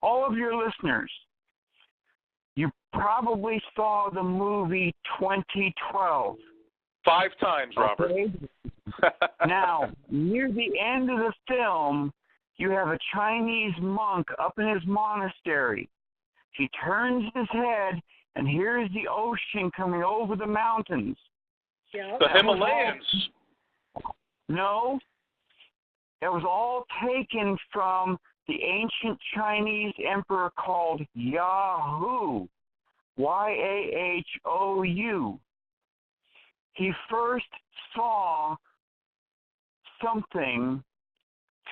all of your listeners, you probably saw the movie 2012. 5 times, Robert. Okay? Now, near the end of the film, you have a Chinese monk up in his monastery. He turns his head, and here's the ocean coming over the mountains. Yeah. The Himalayas. No, it was all taken from the ancient Chinese emperor called Yahoo, Yahou. He first saw something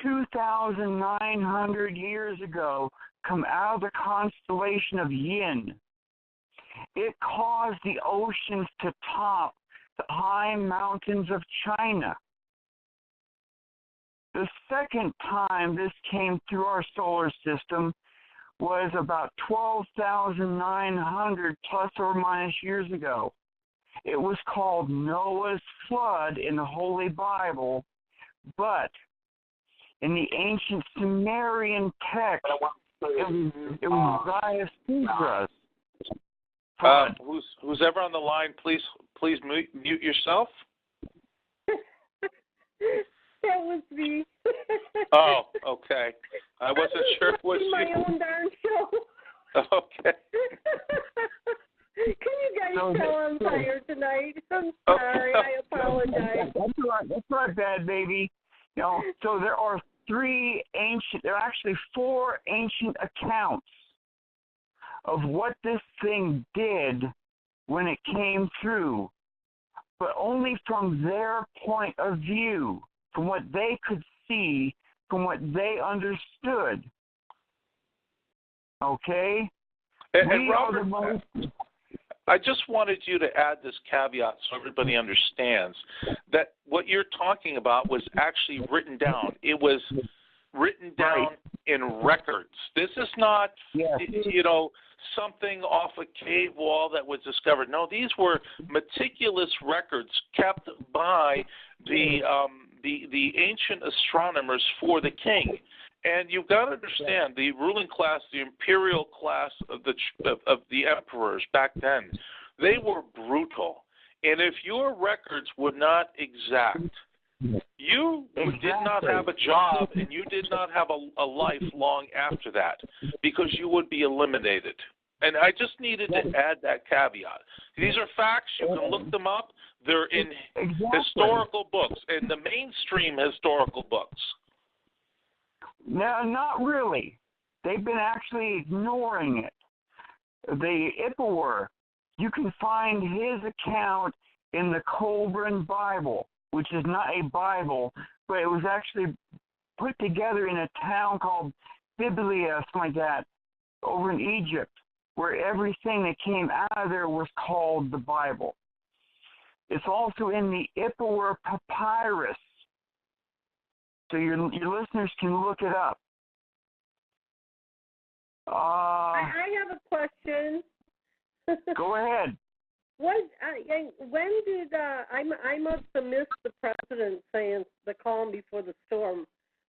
2,900 years ago come out of the constellation of Yin. It caused the oceans to top the high mountains of China. The second time this came through our solar system was about 12,900 plus or minus years ago. It was called Noah's Flood in the Holy Bible, but in the ancient Sumerian text, it was Zayas. Who's ever on the line, please mute yourself. That was me. Oh, okay. I wasn't sure it was my you. own darn show. Okay. Can you guys tell I'm tired tonight? I'm sorry. I apologize. That's right, Badbaby. So there are there are actually 4 ancient accounts of what this thing did when it came through, but only from their point of view, from what they could see, from what they understood. Okay? And Robert, I just wanted you to add this caveat so everybody understands that what you're talking about was actually written down. It was written down in records. This is not, something off a cave wall that was discovered. No, these were meticulous records kept by the ancient astronomers for the king. And you've got to understand, the ruling class, the imperial class of the emperors back then, they were brutal. And if your records were not exact, you did not have a job and you did not have a life long after that because you would be eliminated. And I just needed to add that caveat. These are facts. You can look them up. They're in historical books, in the mainstream historical books. No, not really. They've been actually ignoring it. The Ippawar, you can find his account in the Colburn Bible, which is not a Bible, but it was actually put together in a town called Biblia, something like that, over in Egypt, where everything that came out of there was called the Bible. It's also in the Ippawar Papyrus, so your listeners can look it up. I have a question. Go ahead. When did I must have missed the president saying the calm before the storm?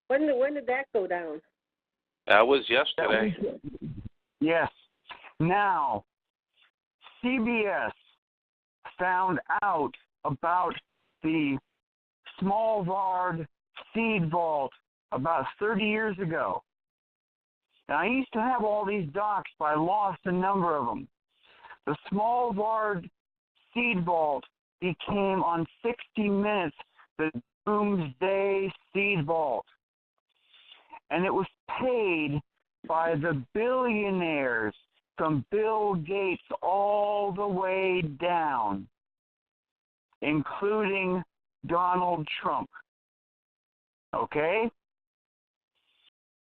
When did that go down? That was yesterday. Yes. Now, CBS found out about the Svalbard seed vault about 30 years ago. Now, I used to have all these docs, but I lost a number of them. The Svalbard seed vault became on 60 Minutes the Doomsday Seed Vault. And it was paid by the billionaires from Bill Gates all the way down, including Donald Trump. Okay?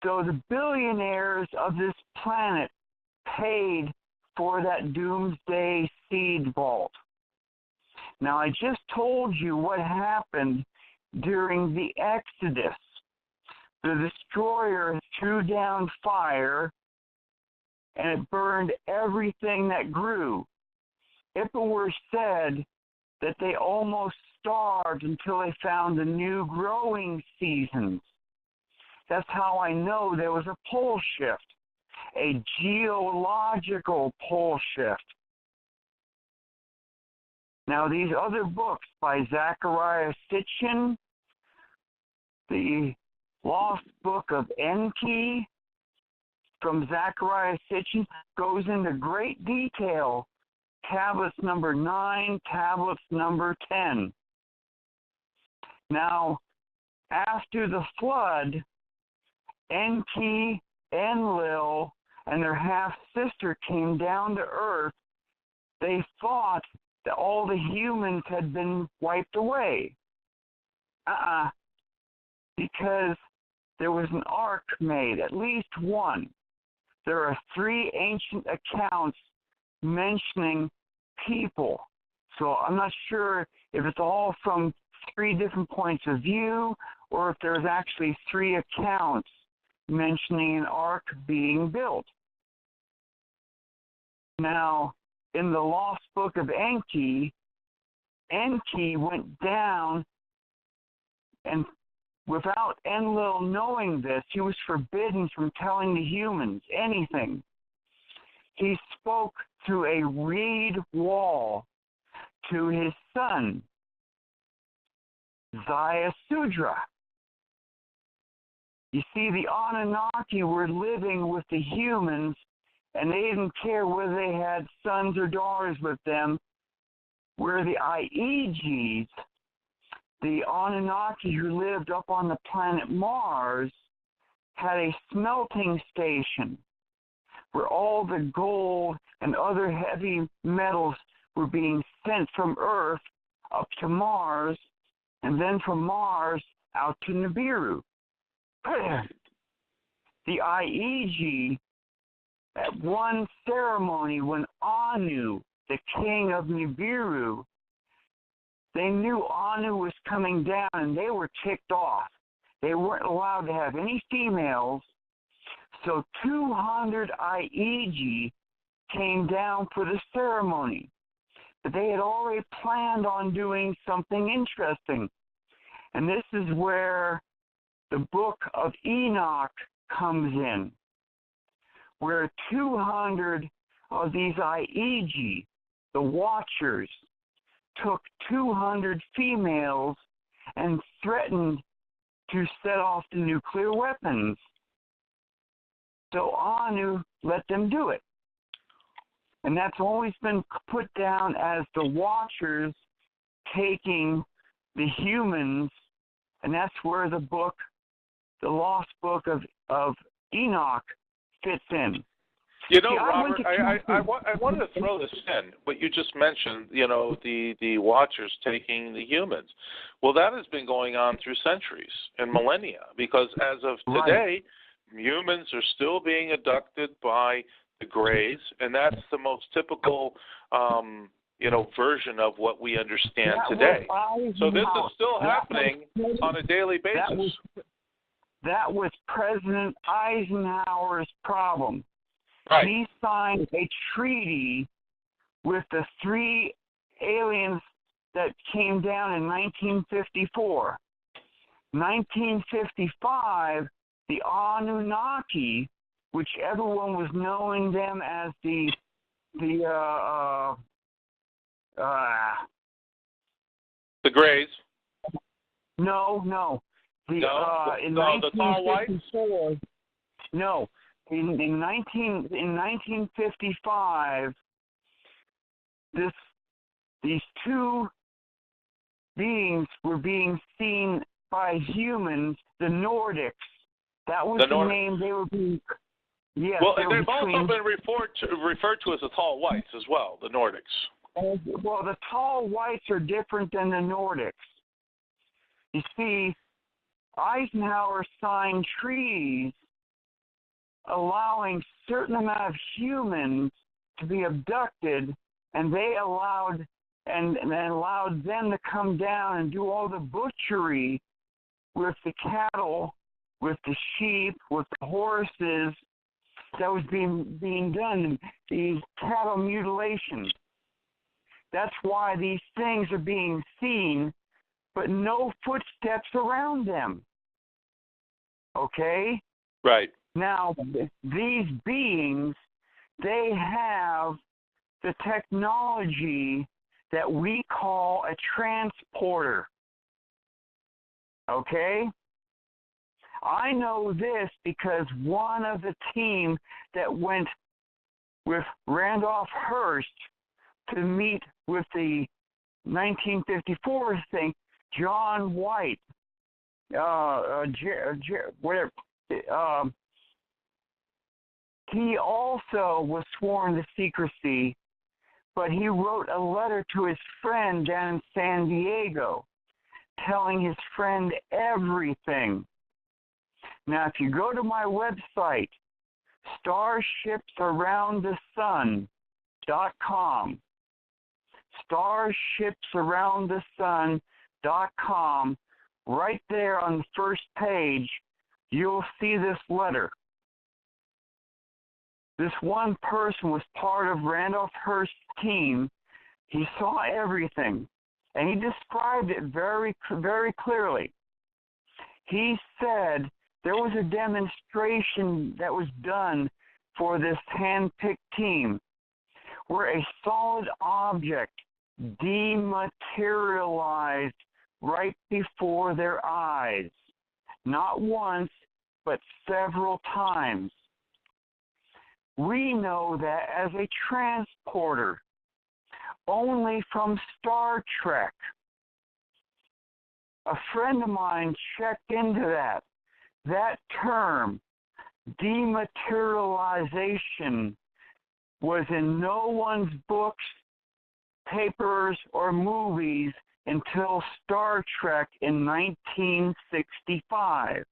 So the billionaires of this planet paid for that Doomsday Seed Vault. Now, I just told you what happened during the Exodus. The destroyer threw down fire, and it burned everything that grew. If it were said that they almost starved until they found the new growing seasons, that's how I know there was a pole shift, a geological pole shift. Now, these other books by Zecharia Sitchin, the Lost Book of Enki from Zecharia Sitchin, goes into great detail. Tablets number 9, tablets number 10. Now, after the flood, Enki, Enlil, and their half-sister came down to Earth. They thought that all the humans had been wiped away. Because there was an ark made, at least one. There are 3 ancient accounts mentioning people. So I'm not sure if it's all from 3 different points of view or if there's actually 3 accounts mentioning an ark being built. Now, in the Lost Book of Enki, Enki went down, and without Enlil knowing this, he was forbidden from telling the humans anything. He spoke through a reed wall to his son, Ziusudra. You see, the Anunnaki were living with the humans, and they didn't care whether they had sons or daughters with them, where the Aegis, the Anunnaki who lived up on the planet Mars, had a smelting station where all the gold and other heavy metals were being sent from Earth up to Mars, and then from Mars out to Nibiru. The Aegis, at one ceremony when Anu, the king of Nibiru, they knew Anu was coming down, and they were ticked off. They weren't allowed to have any females, so 200 Aegis came down for the ceremony. But they had already planned on doing something interesting. And this is where the book of Enoch comes in, where 200 of these Aegis, the Watchers, took 200 females and threatened to set off the nuclear weapons. So Anu let them do it. And that's always been put down as the Watchers taking the humans, and that's where the book, the Lost Book of Enoch, fits in. You know, Robert, I wanted to throw this in, but you just mentioned, the Watchers taking the humans. Well, that has been going on through centuries and millennia, because as of today, humans are still being abducted by the Greys, and that's the most typical, version of what we understand today. So this is still happening on a daily basis. That was President Eisenhower's problem. Right. He signed a treaty with the 3 aliens that came down in 1954. 1955, the Anunnaki, which everyone was knowing them as the Greys. No. The tall whites? No. In 1955, these two beings were being seen by humans, the Nordics. That was the name they were being. Yes. Well, and they've also been referred to as the tall whites as well, the Nordics. Well, the tall whites are different than the Nordics. You see, Eisenhower signed treaties allowing certain amount of humans to be abducted, and they allowed them to come down and do all the butchery with the cattle, with the sheep, with the horses that was being done, these cattle mutilations. That's why these things are being seen, but no footsteps around them. Okay? Right. Now, these beings, they have the technology that we call a transporter. Okay? I know this because one of the team that went with Randolph Hearst to meet with the 1954 thing, John White, whatever, he also was sworn to secrecy, but he wrote a letter to his friend down in San Diego, telling his friend everything. Now, if you go to my website, starshipsaroundthesun.com, starshipsaroundthesun.com, right there on the first page, you'll see this letter. This one person was part of Randolph Hearst's team. He saw everything, and he described it very, very clearly. He said there was a demonstration that was done for this hand-picked team where a solid object dematerialized right before their eyes, not once, but several times. We know that as a transporter, only from Star Trek. A friend of mine checked into that. That term, dematerialization, was in no one's books, papers, or movies until Star Trek in 1965.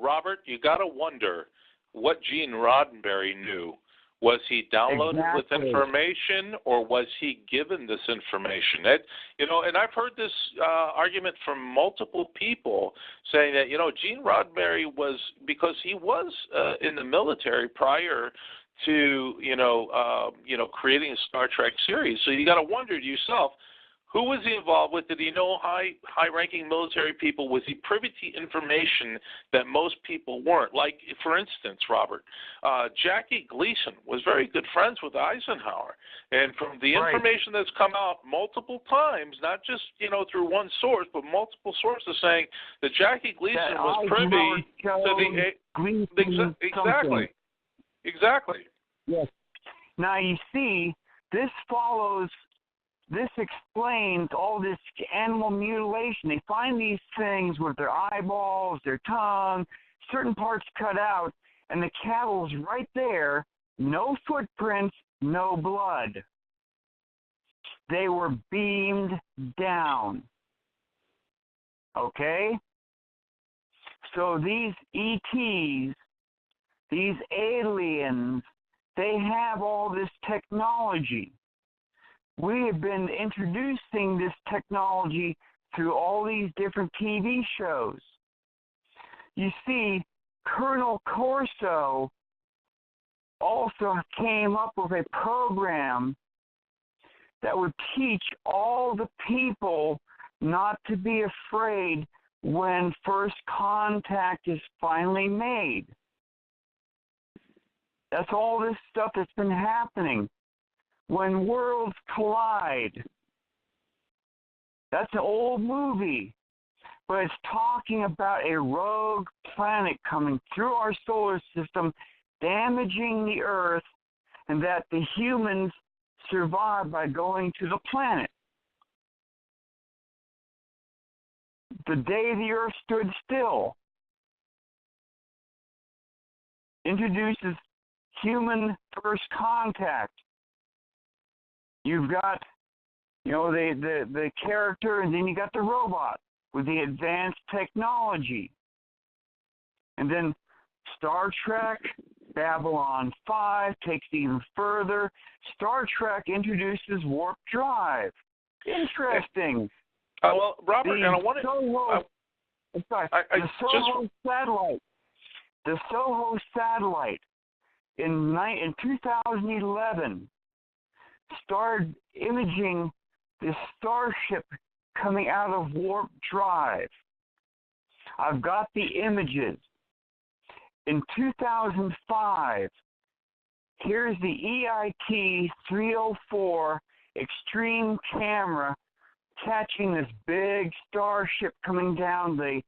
Robert, you got to wonder what Gene Roddenberry knew. Was he downloaded with information, or was he given this information? And I've heard this argument from multiple people saying that, Gene Roddenberry was, because he was in the military prior to, creating a Star Trek series. So you got to wonder to yourself, who was he involved with? Did he know high-ranking military people? Was he privy to information that most people weren't? Like, for instance, Robert, Jackie Gleason was very good friends with Eisenhower. And from the information that's come out multiple times, not just, through one source, but multiple sources saying that Jackie Gleason was privy to the... Exactly. Yes. Now, you see, this explains all this animal mutilation. They find these things with their eyeballs, their tongue, certain parts cut out, and the cattle's right there, no footprints, no blood. They were beamed down. Okay? So these ETs, these aliens, they have all this technology. We have been introducing this technology through all these different TV shows. You see, Colonel Corso also came up with a program that would teach all the people not to be afraid when first contact is finally made. That's all this stuff that's been happening. When Worlds Collide. That's an old movie, but it's talking about a rogue planet coming through our solar system, damaging the Earth, and that the humans survived by going to the planet. The day the Earth stood still introduces human first contact. You've got, the character, and then you got the robot with the advanced technology. And then Star Trek, Babylon 5 takes it even further. Star Trek introduces warp drive. Interesting. Well, Robert, and I want to... The Soho satellite in 2011 started imaging this starship coming out of warp drive. I've got the images. In 2005, here's the EIT-304 extreme camera catching this big starship coming down the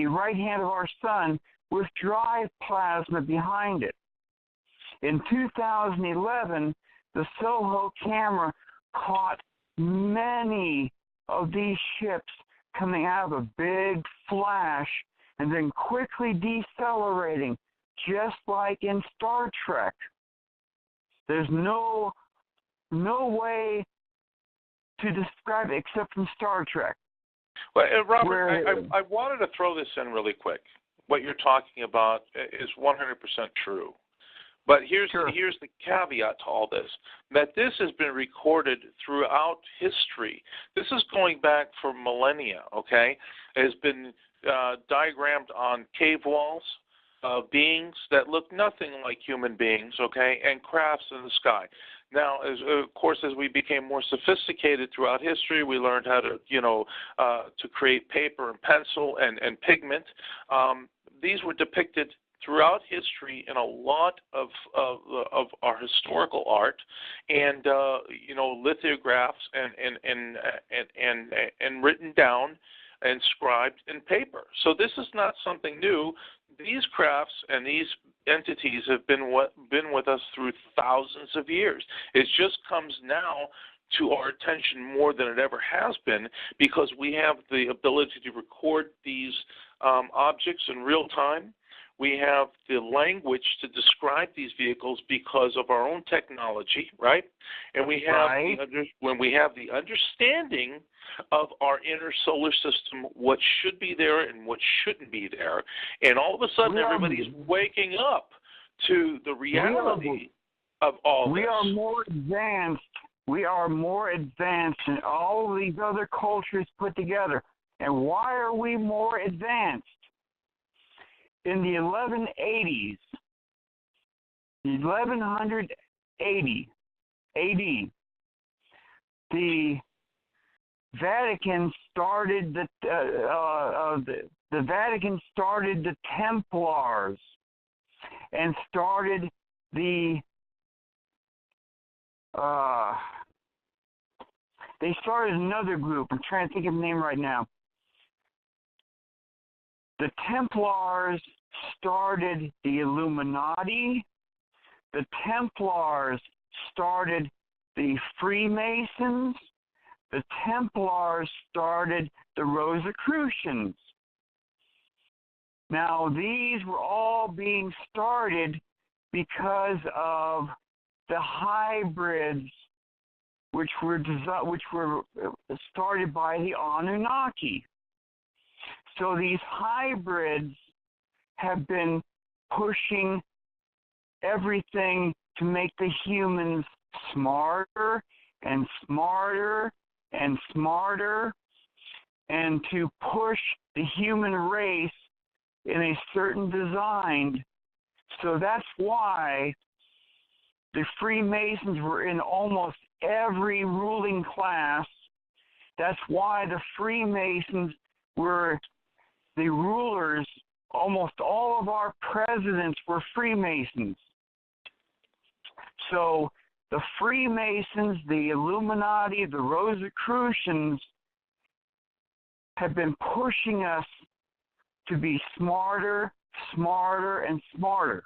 right hand of our sun with drive plasma behind it. In 2011, the SOHO camera caught many of these ships coming out of a big flash and then quickly decelerating, just like in Star Trek. There's no way to describe it except from Star Trek. Well, Robert, I wanted to throw this in really quick. What you're talking about is 100% true. But here's the caveat to all this, that this has been recorded throughout history. This is going back for millennia, okay? It has been diagrammed on cave walls, beings that look nothing like human beings, okay, and crafts in the sky. Now, of course, as we became more sophisticated throughout history, we learned how to, to create paper and pencil and pigment. These were depicted throughout history in a lot of our historical art, and lithographs and written down and scribed in paper. So this is not something new. These crafts and these entities have been with us through thousands of years. It just comes now to our attention more than it ever has been because we have the ability to record these objects in real time. We have the language to describe these vehicles because of our own technology, right? And we have when we have the understanding of our inner solar system, what should be there and what shouldn't be there, and all of a sudden everybody's waking up to the reality of all this. We are more advanced. We are more advanced than all these other cultures put together. And why are we more advanced? In the 1180s, 1180 AD, the Vatican started the Vatican started the Templars and started they started another group. I'm trying to think of the name right now. The Templars started the Illuminati. The Templars started the Freemasons. The Templars started the Rosicrucians. Now, these were all being started because of the hybrids which were started by the Anunnaki. So these hybrids have been pushing everything to make the humans smarter and smarter and smarter, and to push the human race in a certain design. So that's why the Freemasons were in almost every ruling class. That's why the Freemasons were the rulers. Almost all of our presidents were Freemasons. So the Freemasons, the Illuminati, the Rosicrucians have been pushing us to be smarter, smarter, and smarter.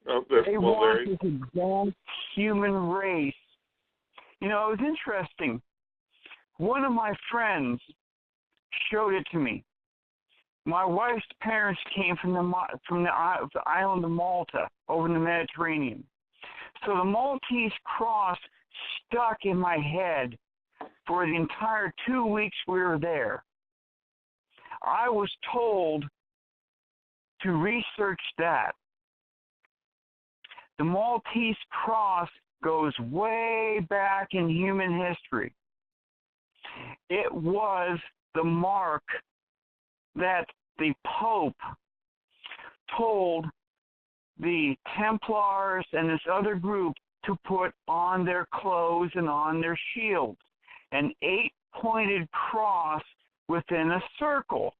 They want this advanced human race. You know, it was interesting. One of my friends showed it to me. My wife's parents came from the island of Malta over in the Mediterranean. So the Maltese cross stuck in my head for the entire 2 weeks we were there. I was told to research that. The Maltese cross goes way back in human history. It was the mark that the Pope told the Templars and this other group to put on their clothes and on their shields. An 8-pointed cross within a circle.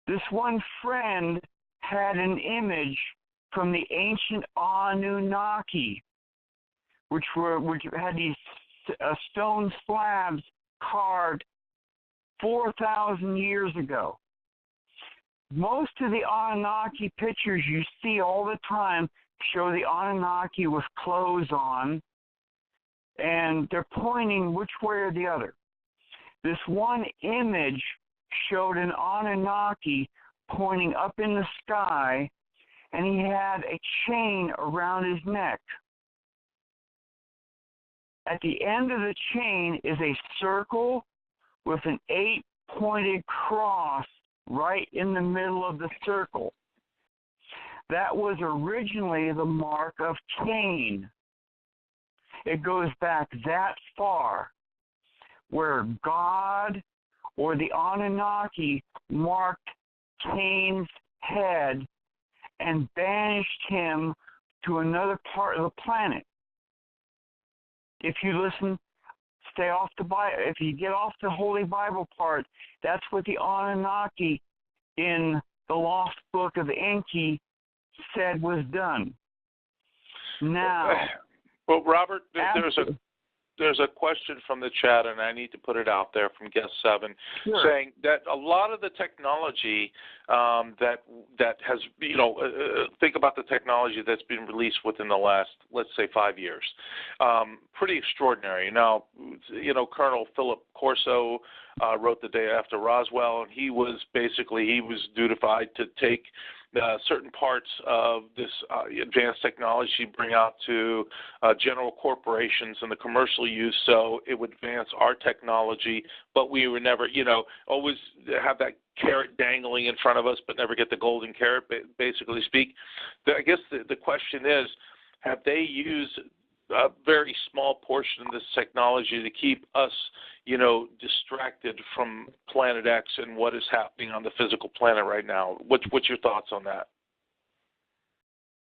This one friend had an image from the ancient Anunnaki, which had these stone slabs carved 4,000 years ago. Most of the Anunnaki pictures you see all the time show the Anunnaki with clothes on, and they're pointing which way or the other. This one image showed an Anunnaki pointing up in the sky, and he had a chain around his neck. At the end of the chain is a circle with an 8-pointed cross right in the middle of the circle. That was originally the mark of Cain. It goes back that far, where God or the Anunnaki marked Cain's head and banished him to another part of the planet. If you listen, stay off the Bible. If you get off the Holy Bible part, that's what the Anunnaki in the Lost Book of Enki said was done. Now, well, Robert, there's a question from the chat, and I need to put it out there from guest 7, sure, saying that a lot of the technology that has, think about the technology that's been released within the last, let's say, 5 years. Pretty extraordinary. Now, Colonel Philip Corso wrote The Day After Roswell, and he was dutified to take certain parts of this advanced technology, bring out to general corporations and the commercial use, so it would advance our technology, but we would never, always have that carrot dangling in front of us, but never get the golden carrot, basically speak. I guess the question is, have they used a very small portion of this technology to keep us, distracted from Planet X and what is happening on the physical planet right now? What's your thoughts on that?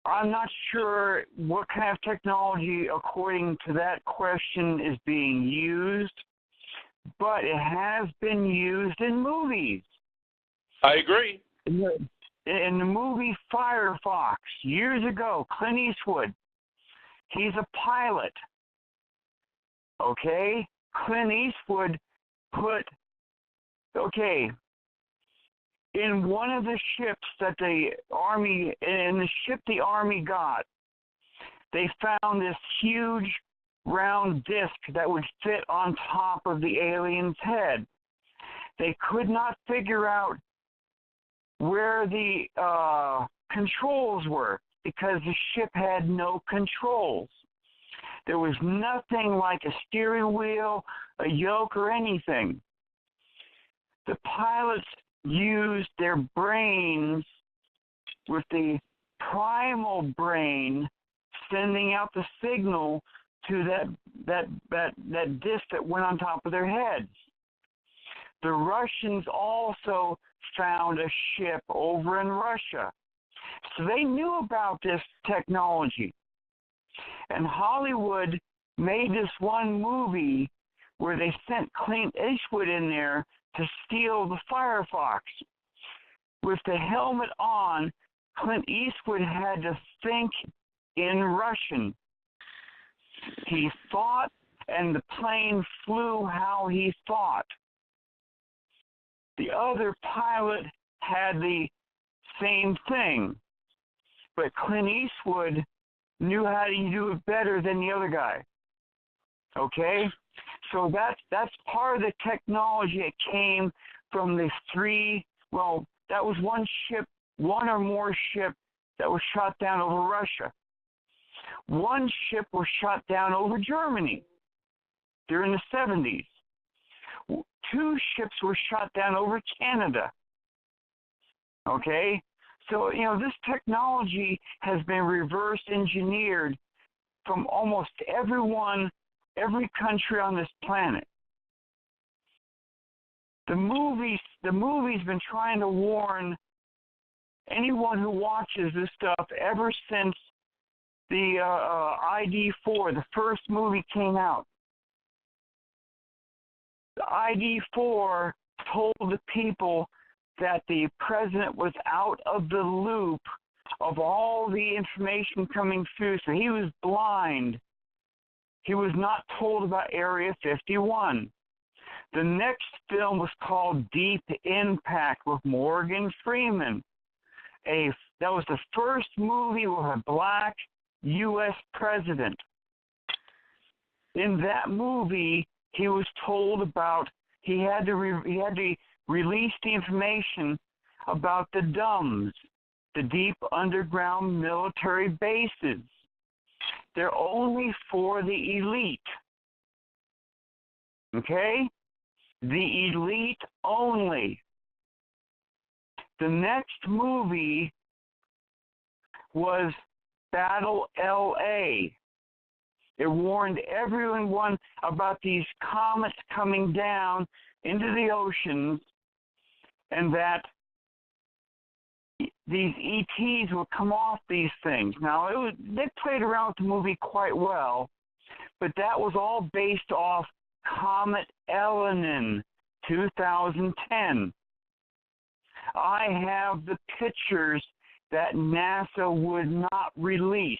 I'm not sure what kind of technology, according to that question, is being used, but it has been used in movies. I agree. In the movie Firefox, years ago, Clint Eastwood, he's a pilot, okay? Clint Eastwood in one of the ships that the Army got, they found this huge round disc that would fit on top of the alien's head. They could not figure out where the controls were because the ship had no controls. There was nothing like a steering wheel, a yoke, or anything. The pilots used their brains, with the primal brain sending out the signal to that disc that went on top of their heads. The Russians also found a ship over in Russia. So they knew about this technology. And Hollywood made this one movie where they sent Clint Eastwood in there to steal the Firefox. With the helmet on, Clint Eastwood had to think in Russian. He thought, and the plane flew how he thought. The other pilot had the same thing. but Clint Eastwood knew how to do it better than the other guy. Okay? So that's part of the technology that came from the that was one or more ship that was shot down over Russia. One ship was shot down over Germany during the 70s. 2 ships were shot down over Canada. Okay? So, this technology has been reverse engineered from almost every country on this planet. The movie's been trying to warn anyone who watches this stuff ever since the ID4, the first movie, came out. The ID4 told the people that the president was out of the loop of all the information coming through, so he was blind. He was not told about Area 51. The next film was called Deep Impact with Morgan Freeman. That was the first movie with a black U.S. president. In that movie, he was told about he had to release the information about the DUMBs, the deep underground military bases. They're only for the elite. Okay? The elite only. The next movie was Battle L.A. It warned everyone about these comets coming down into the oceans and that these ETs would come off these things. Now, they played around with the movie quite well, but that was all based off Comet Elenin 2010. I have the pictures that NASA would not release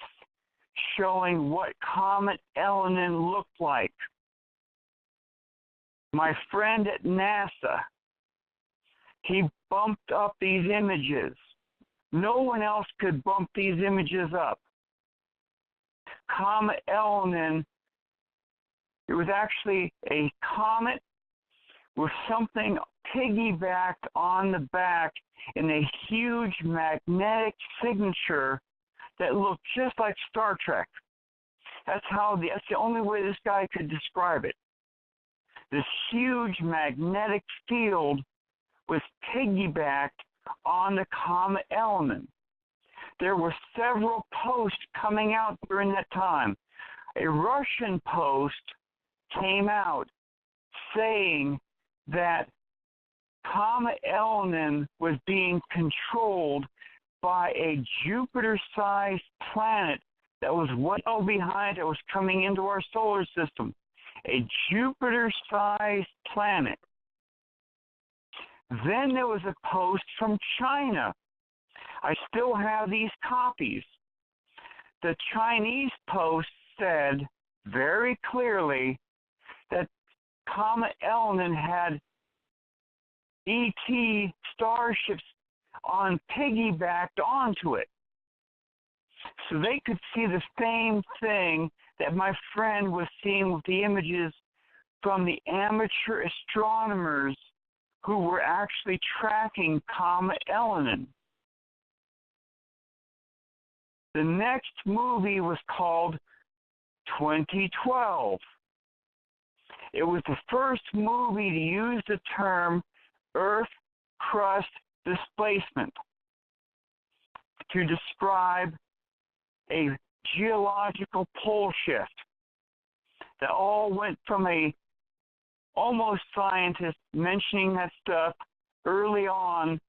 showing what Comet Elenin looked like. My friend at NASA, he bumped up these images. No one else could bump these images up. Comet Elenin, it was actually a comet with something piggybacked on the back in a huge magnetic signature that looked just like Star Trek. That's the only way this guy could describe it. This huge magnetic field was piggybacked on the Comet Elenin. There were several posts coming out during that time. A Russian post came out saying that Comet Elenin was being controlled by a Jupiter-sized planet that was well behind it, was coming into our solar system. A Jupiter-sized planet. Then there was a post from China. I still have these copies. The Chinese post said very clearly that Comet Elenin had ET starships piggybacked onto it. So they could see the same thing that my friend was seeing with the images from the amateur astronomers who were actually tracking Comet Elenin. The next movie was called 2012. It was the first movie to use the term Earth crust displacement to describe a geological pole shift that all went from a almost scientist mentioning that stuff early on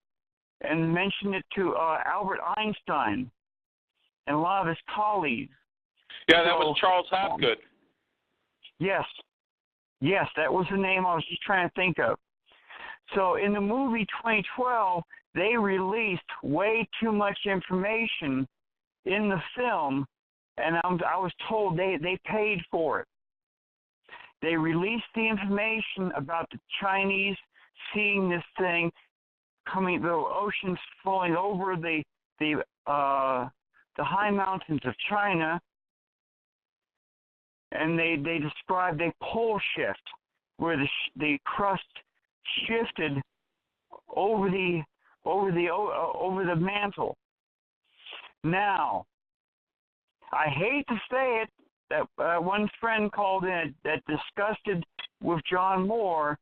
and mentioned it to Albert Einstein and a lot of his colleagues. Yeah, that was Charles Hapgood. Yes, that was the name I was just trying to think of. So in the movie 2012, they released way too much information in the film, and I was told they paid for it. They released the information about the Chinese seeing this thing coming, the oceans flowing over the the high mountains of China, and they described a pole shift where the crust shifted over the mantle. Now, I hate to say it, that one friend called in that disgusted with John Moore,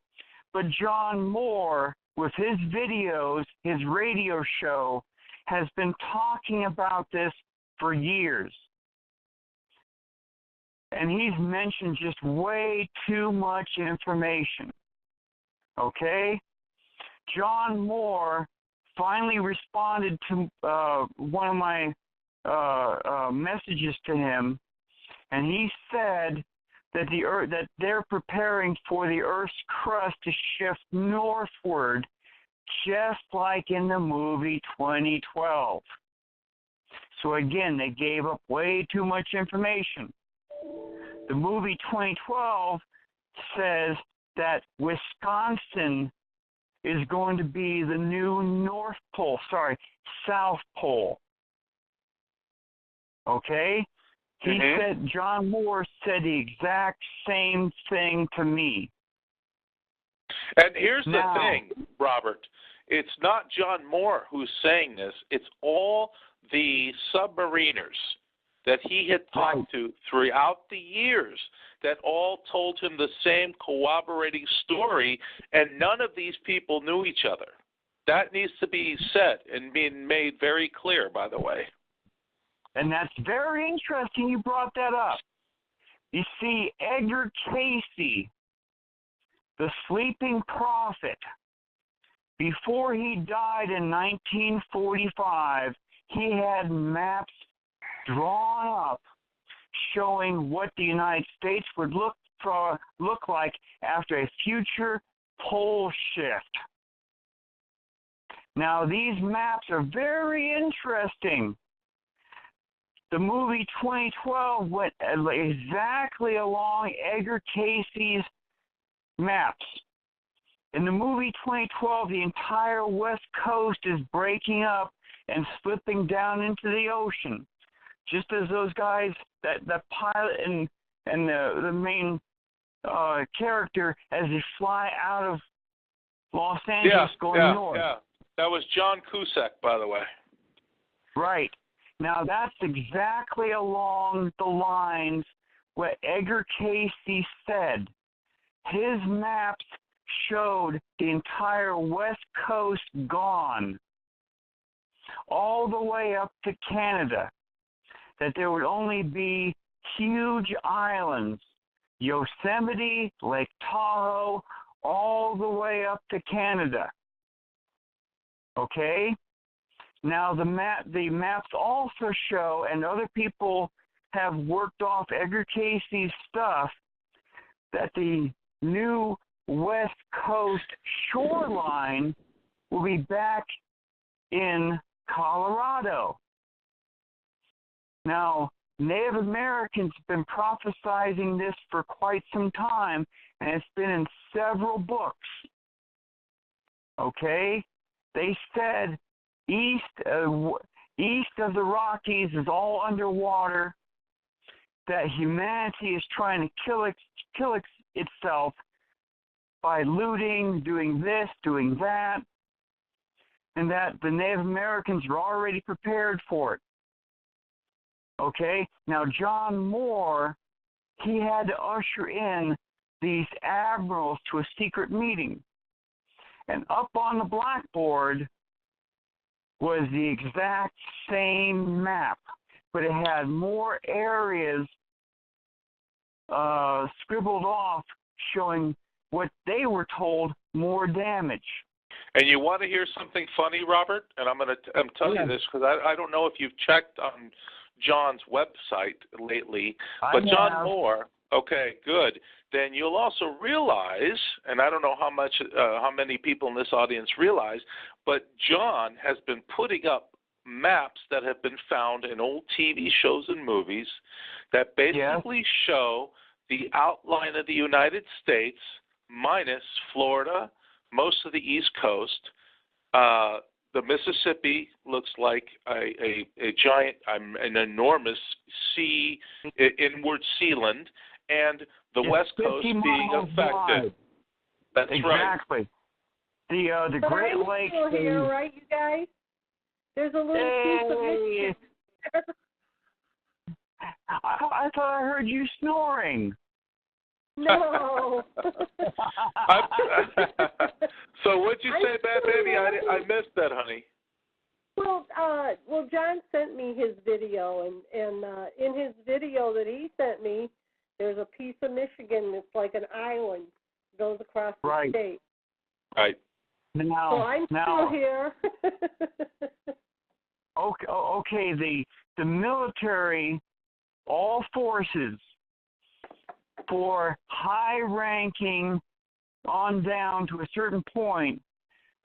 but John Moore, with his videos, his radio show, has been talking about this for years. And he's mentioned just way too much information. Okay? John Moore finally responded to one of my messages to him, and he said that that they're preparing for the Earth's crust to shift northward, just like in the movie 2012. So again, they gave up way too much information. The movie 2012 says that Wisconsin is going to be the new South Pole. Okay? He said, John Moore said the exact same thing to me. And here's the thing, Robert. It's not John Moore who's saying this. It's all the submariners that he had talked to throughout the years that all told him the same corroborating story, and none of these people knew each other. That needs to be said and being made very clear, by the way. And that's very interesting you brought that up. You see, Edgar Cayce, the sleeping prophet, before he died in 1945, he had maps drawn up showing what the United States would look like after a future pole shift. Now, these maps are very interesting. The movie 2012 went exactly along Edgar Cayce's maps. In the movie 2012, the entire West Coast is breaking up and slipping down into the ocean, just as those guys, that pilot and the main character, as they fly out of Los Angeles going north. Yeah, that was John Cusack, by the way. Right. Now, that's exactly along the lines what Edgar Cayce said. His maps showed the entire West Coast gone, all the way up to Canada, that there would only be huge islands, Yosemite, Lake Tahoe, all the way up to Canada. Okay? Now, the maps also show, and other people have worked off Edgar Cayce's stuff, that the new West Coast shoreline will be back in Colorado. Now, Native Americans have been prophesizing this for quite some time, and it's been in several books. Okay? They said east of the Rockies is all underwater, that humanity is trying to kill itself by looting, doing this, doing that, and that the Native Americans are already prepared for it. Okay? Now, John Moore, he had to usher in these admirals to a secret meeting. And up on the blackboard was the exact same map, but it had more areas scribbled off showing what they were told more damage. And you want to hear something funny, Robert? And I'm telling you this because I don't know if you've checked on John's website lately, but John Moore. Okay, good. Then you'll also realize, and I don't know how many people in this audience realize, but John has been putting up maps that have been found in old TV shows and movies that basically show the outline of the United States minus Florida, most of the East Coast, the Mississippi looks like a giant, an enormous sea, inward sealand, and the West Coast being affected. Wide. That's exactly. Right. The but Great I'm Lakes. still here, right, you guys? There's a little piece of Michigan. I thought I heard you snoring. No. So what'd you say, Badbaby? I missed that, honey. Well, John sent me his video, and in his video that he sent me, there's a piece of Michigan that's like an island, goes across the state. Right. Now, so I'm still here. Okay. The military, all forces, for high-ranking on down to a certain point,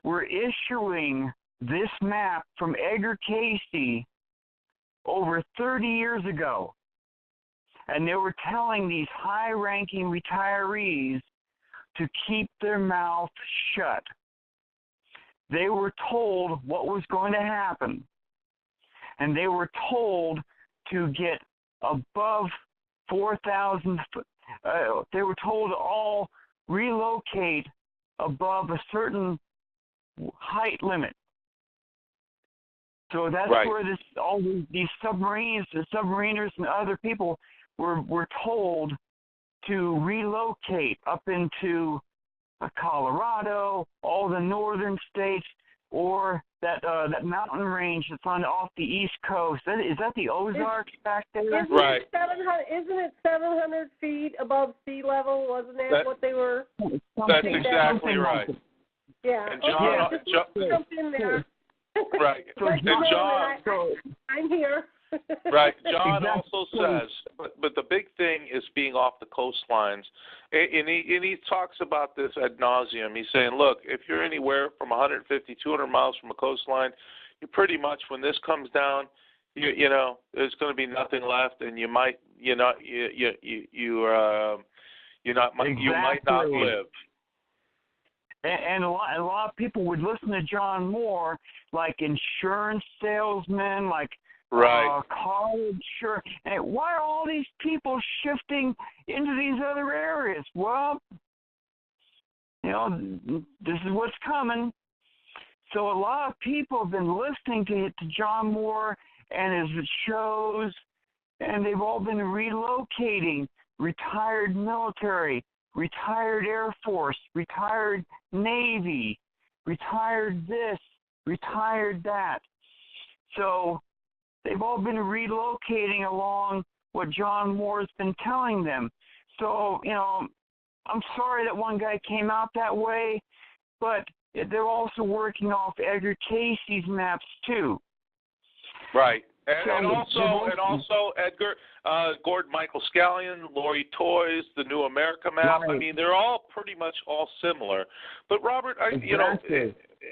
were issuing this map from Edgar Casey over 30 years ago. And they were telling these high-ranking retirees to keep their mouth shut. They were told what was going to happen. And they were told to get above 4,000. They were told to all relocate above a certain height limit. So that's where all these submarines, the submariners, and other people were told to relocate up into Colorado, all the northern states, or that mountain range that's off the East Coast. Is that the Ozarks back there? Right. Isn't it 700 feet above sea level? Wasn't that what they were? That's exactly right. Yeah. And John, jump in there. Right. And John, I'm here. Right. John also says, but the big thing is being off the coastlines, and he talks about this ad nauseum. He's saying, look, if you're anywhere from 150, 200 miles from a coastline, you pretty much, when this comes down, you know, there's going to be nothing left, and you might not live. And a lot of people would listen to John Moore, like insurance salesmen, like car insurance. And why are all these people shifting into these other areas? Well, you know, this is what's coming. So a lot of people have been listening to John Moore and his shows, and they've all been relocating. Retired military, retired Air Force, retired Navy, retired this, retired that. So they've all been relocating along what John Moore's been telling them. So, you know, I'm sorry that one guy came out that way, but they're also working off Edgar Casey's maps too. Right. And also Edgar, Gordon Michael Scallion, Lori Toys, the New America map. Right. I mean, they're all pretty much all similar. But Robert, you know,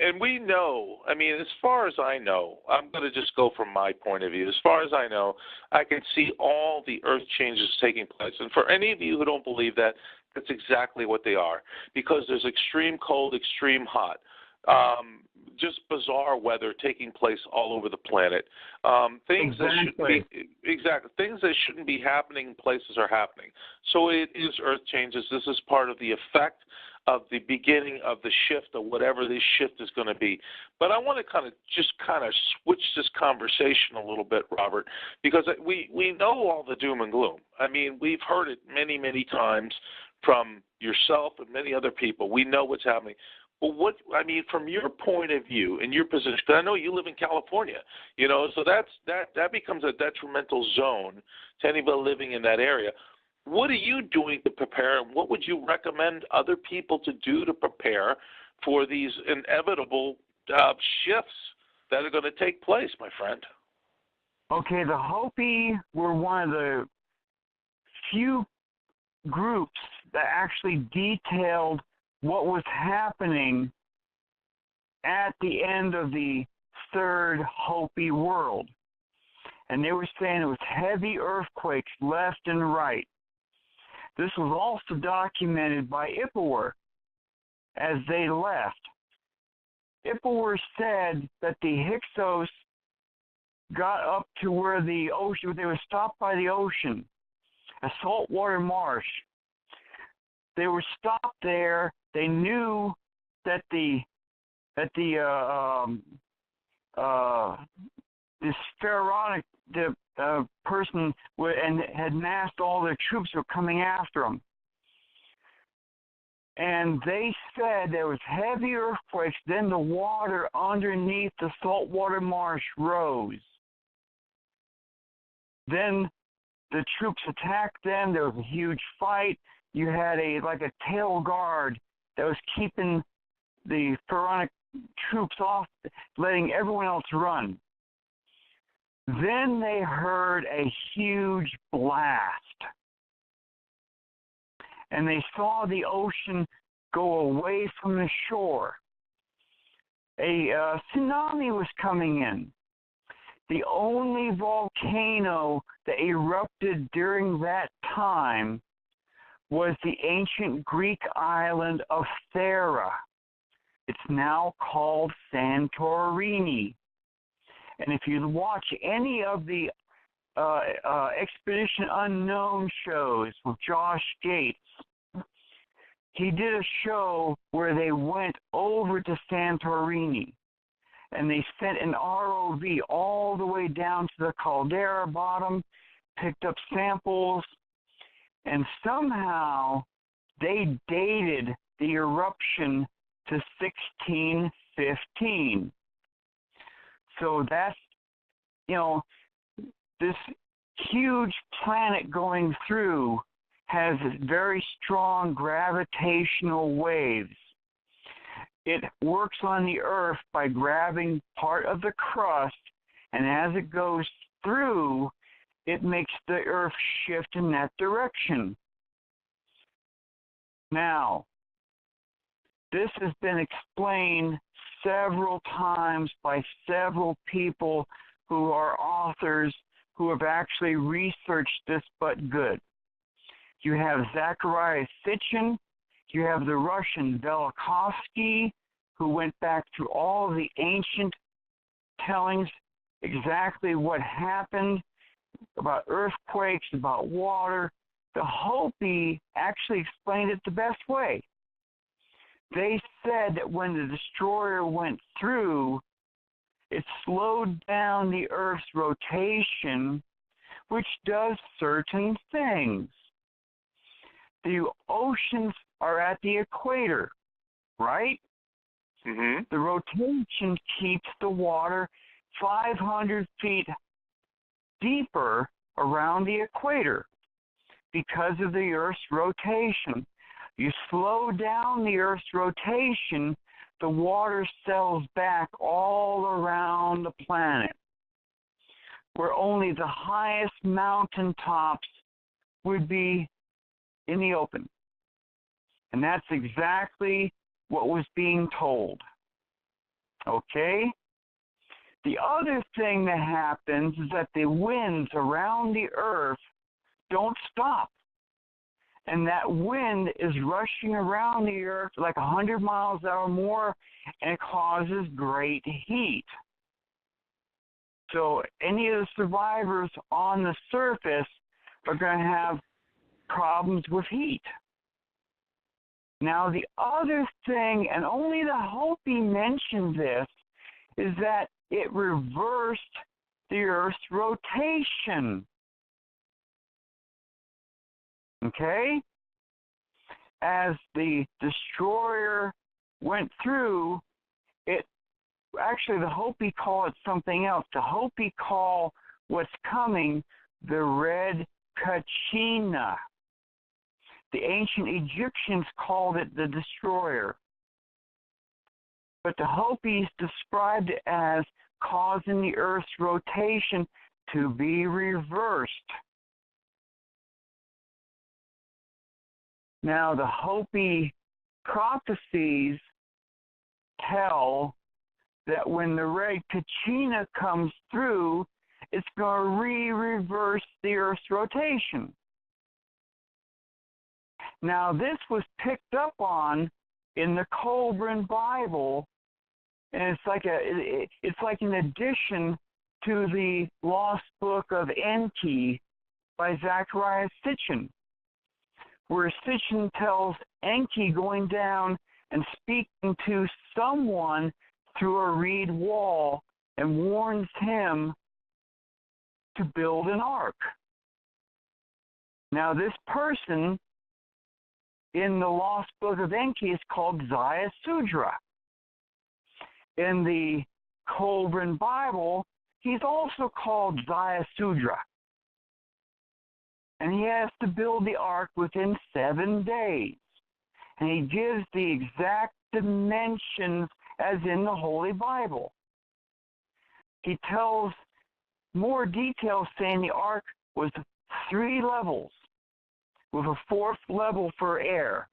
and we know, I mean, as far as I know, I'm going to just go from my point of view. As far as I know, I can see all the earth changes taking place. And for any of you who don't believe that, that's exactly what they are. Because there's extreme cold, extreme hot. Just bizarre weather taking place all over the planet. Things that shouldn't be happening in places are happening. So it is earth changes. This is part of the effect of the beginning of the shift, or whatever this shift is going to be. But I want to kind of switch this conversation a little bit, Robert, because we know all the doom and gloom. I mean, we've heard it many, many times from yourself and many other people. We know what's happening. Well, from your point of view and your position, because I know you live in California, you know, so that becomes a detrimental zone to anybody living in that area. What are you doing to prepare, and what would you recommend other people to do to prepare for these inevitable shifts that are going to take place, my friend? Okay, the Hopi were one of the few groups that actually detailed what was happening at the end of the third Hopi world. And they were saying it was heavy earthquakes left and right. This was also documented by Ipuwer as they left. if it were said that the Hyksos got up to where the ocean, they were stopped by the ocean, a saltwater marsh. They were stopped there. They knew that this pharaonic person and had massed all their troops were coming after them. And they said there was heavy earthquakes. Then the water underneath the saltwater marsh rose. Then the troops attacked them. There was a huge fight. You had a tail guard that was keeping the pharaonic troops off, letting everyone else run. Then they heard a huge blast. And they saw the ocean go away from the shore. A tsunami was coming in. The only volcano that erupted during that time was the ancient Greek island of Thera. It's now called Santorini. And if you watch any of the Expedition Unknown shows with Josh Gates, he did a show where they went over to Santorini and they sent an ROV all the way down to the caldera bottom, picked up samples, and somehow they dated the eruption to 1615. So that's, this huge planet going through has very strong gravitational waves. It works on the Earth by grabbing part of the crust, and as it goes through, it makes the Earth shift in that direction. Now, this has been explained several times by several people who are authors who have actually researched this but good. You have Zachariah Sitchin, you have the Russian Velikovsky, who went back through all the ancient tellings, exactly what happened about earthquakes, about water. The Hopi actually explained it the best way. They said that when the destroyer went through, it slowed down the Earth's rotation, which does certain things. The oceans are at the equator, right? Mm-hmm. The rotation keeps the water 500 feet deeper around the equator because of the Earth's rotation. You slow down the Earth's rotation, the water settles back all around the planet, where only the highest mountaintops would be in the open. And that's exactly what was being told. Okay? The other thing that happens is that the winds around the Earth don't stop. And that wind is rushing around the Earth like 100 miles an hour more, and it causes great heat. So any of the survivors on the surface are going to have problems with heat. Now, the other thing, and only the Hopi mentioned this, is that it reversed the Earth's rotation. Okay? As the destroyer went through, actually the Hopi call it something else. The Hopi call what's coming the Red Kachina. The ancient Egyptians called it the destroyer. But the Hopis described it as causing the Earth's rotation to be reversed. Now, the Hopi prophecies tell that when the Red Kachina comes through, it's going to reverse the Earth's rotation. Now, this was picked up on in the Colburn Bible And it's like an addition to the Lost Book of Enki by Zachariah Sitchin, where Sitchin tells Enki going down and speaking to someone through a reed wall and warns him to build an ark. Now, this person in the Lost Book of Enki is called Ziusudra. In the Colburn Bible, he's also called Ziusudra. And he has to build the ark within 7 days. And he gives the exact dimensions as in the Holy Bible. He tells more details, saying the ark was 3 levels with a 4th level for air.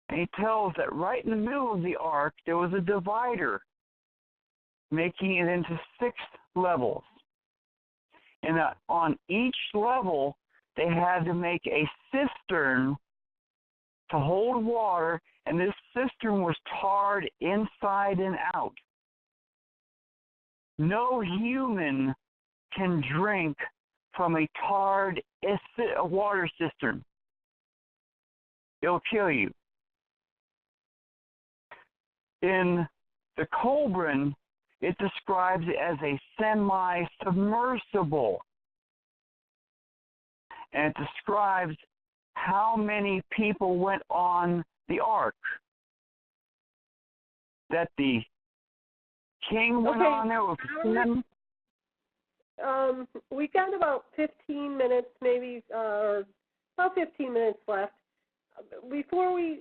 And he tells that right in the middle of the ark there was a divider, making it into 6 levels. And on each level, they had to make a cistern to hold water, and this cistern was tarred inside and out. No human can drink from a tarred water cistern. It'll kill you. In the Colburn, it describes it as a semi-submersible. And it describes how many people went on the ark. That the king went on there with 10. We got about 15 minutes, maybe, or about 15 minutes left. Before we,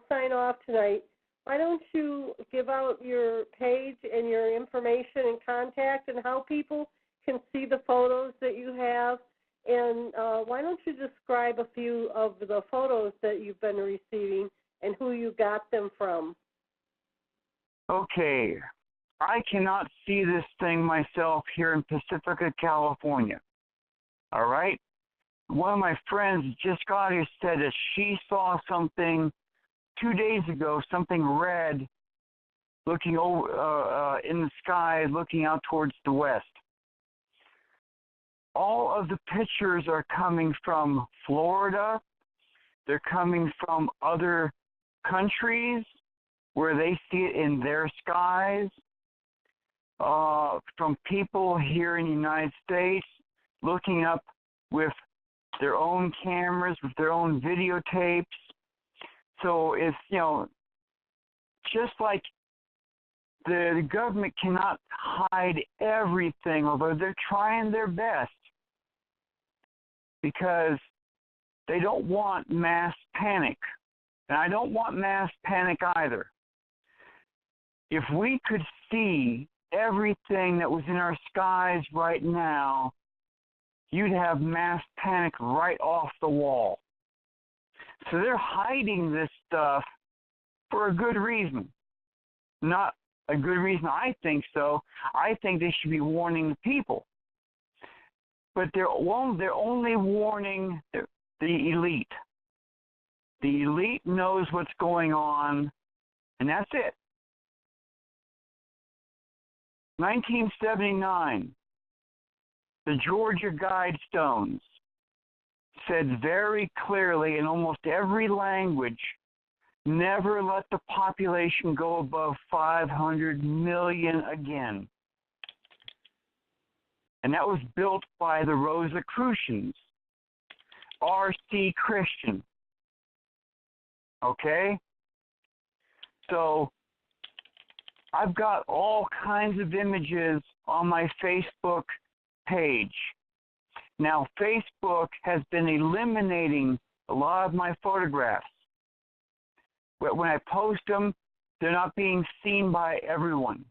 sign off tonight, why don't you give out your page and your information and contact and how people can see the photos that you have? And why don't you describe a few of the photos that you've been receiving and who you got them from? Okay. I cannot see this thing myself here in Pacifica, California. All right? One of my friends just got here, said that she saw something 2 days ago, something red looking over in the sky, looking out towards the west. All of the pictures are coming from Florida. They're coming from other countries where they see it in their skies. From people here in the United States looking up with their own cameras, with their own videotapes. So it's, just like the government cannot hide everything, although they're trying their best, because they don't want mass panic. And I don't want mass panic either. If we could see everything that was in our skies right now, you'd have mass panic right off the wall. So they're hiding this stuff for a good reason. Not a good reason I think so. I think they should be warning the people. But they're only warning the elite. The elite knows what's going on, and that's it. 1979, the Georgia Guidestones said very clearly in almost every language, never let the population go above 500 million again. And that was built by the Rosicrucians, R.C. Christian. Okay? So I've got all kinds of images on my Facebook page. Now, Facebook has been eliminating a lot of my photographs. But when I post them, they're not being seen by everyone.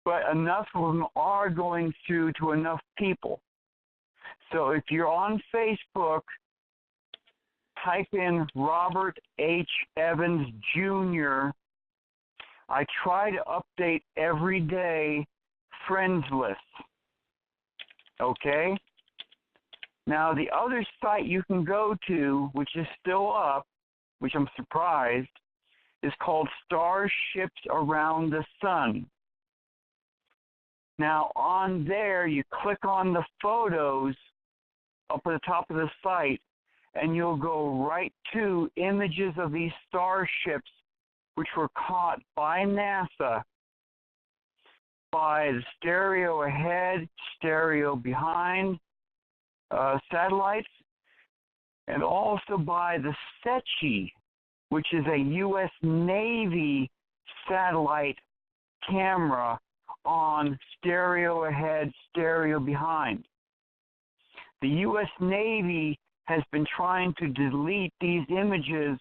But enough of them are going through to enough people. So if you're on Facebook, type in Robert H. Evans, Jr. I try to update every day friends list. Okay? Now, the other site you can go to, which is still up, which I'm surprised, is called Starships Around the Sun. Now, on there, you click on the photos up at the top of the site, and you'll go right to images of these starships which were caught by NASA by the stereo ahead, stereo behind satellites, and also by the SETI, which is a U.S. Navy satellite camera on stereo ahead, stereo behind. The U.S. Navy has been trying to delete these images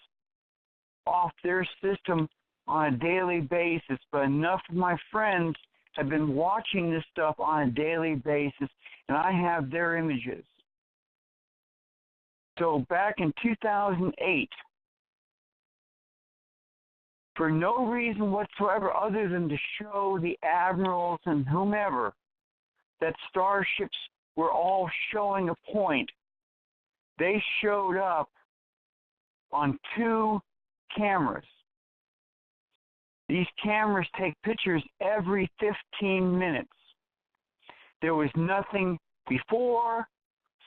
off their system on a daily basis, but enough of my friends have been watching this stuff on a daily basis, and I have their images. So back in 2008, for no reason whatsoever other than to show the admirals and whomever that starships were all showing a point, they showed up on 2 cameras. These cameras take pictures every 15 minutes. There was nothing before.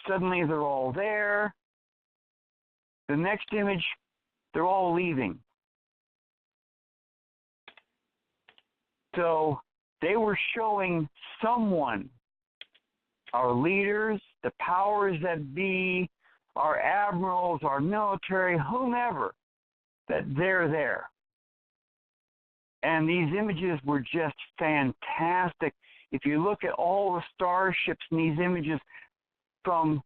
Suddenly they're all there. The next image, they're all leaving. So they were showing someone, our leaders, the powers that be, our admirals, our military, whomever, that they're there. And these images were just fantastic. If you look at all the starships in these images from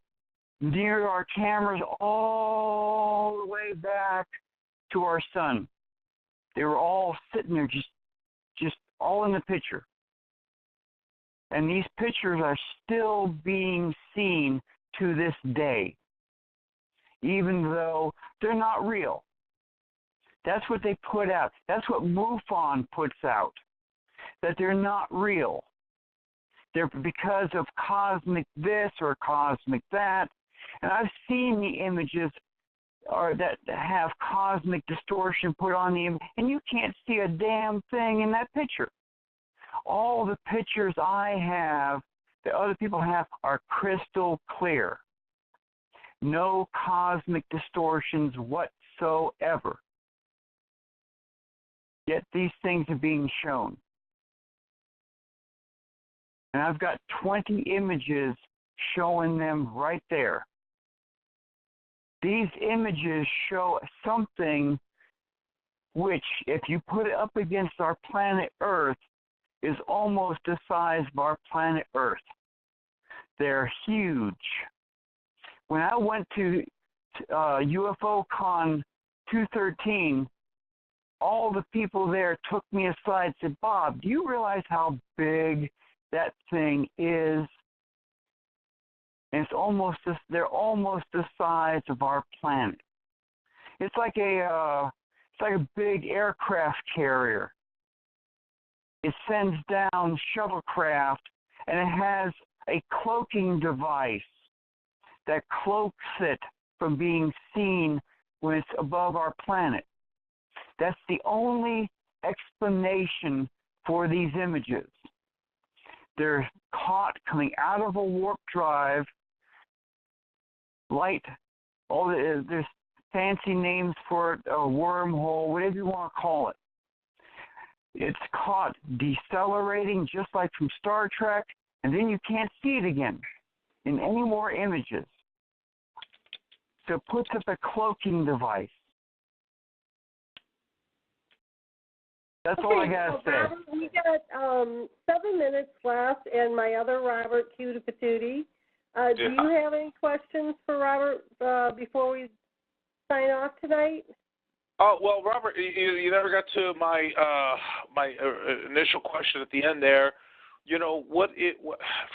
near our cameras all the way back to our sun, they were all sitting there just all in the picture. And these pictures are still being seen to this day, even though they're not real. That's what they put out. That's what MUFON puts out, that they're not real. They're because of cosmic this or cosmic that. And I've seen the images that have cosmic distortion put on the image, and you can't see a damn thing in that picture. All the pictures I have that other people have are crystal clear. No cosmic distortions whatsoever. Yet these things are being shown. And I've got 20 images showing them right there. These images show something which, if you put it up against our planet Earth, is almost the size of our planet Earth. They're huge. When I went to UFOCon 213, all the people there took me aside and said, "Bob, do you realize how big that thing is?" And they're almost the size of our planet. It's like a big aircraft carrier. It sends down shuttlecraft, and it has a cloaking device that cloaks it from being seen when it's above our planet. That's the only explanation for these images. They're caught coming out of a warp drive, light, there's fancy names for it, a wormhole, whatever you want to call it. It's caught decelerating just like from Star Trek, and then you can't see it again in any more images. So it puts up a cloaking device. That's all I got to say. Robert, we got 7 minutes left, and my other Robert, Cutie Patootie. Do you have any questions for Robert before we sign off tonight? Oh, well, Robert, you never got to my my initial question at the end there. You know,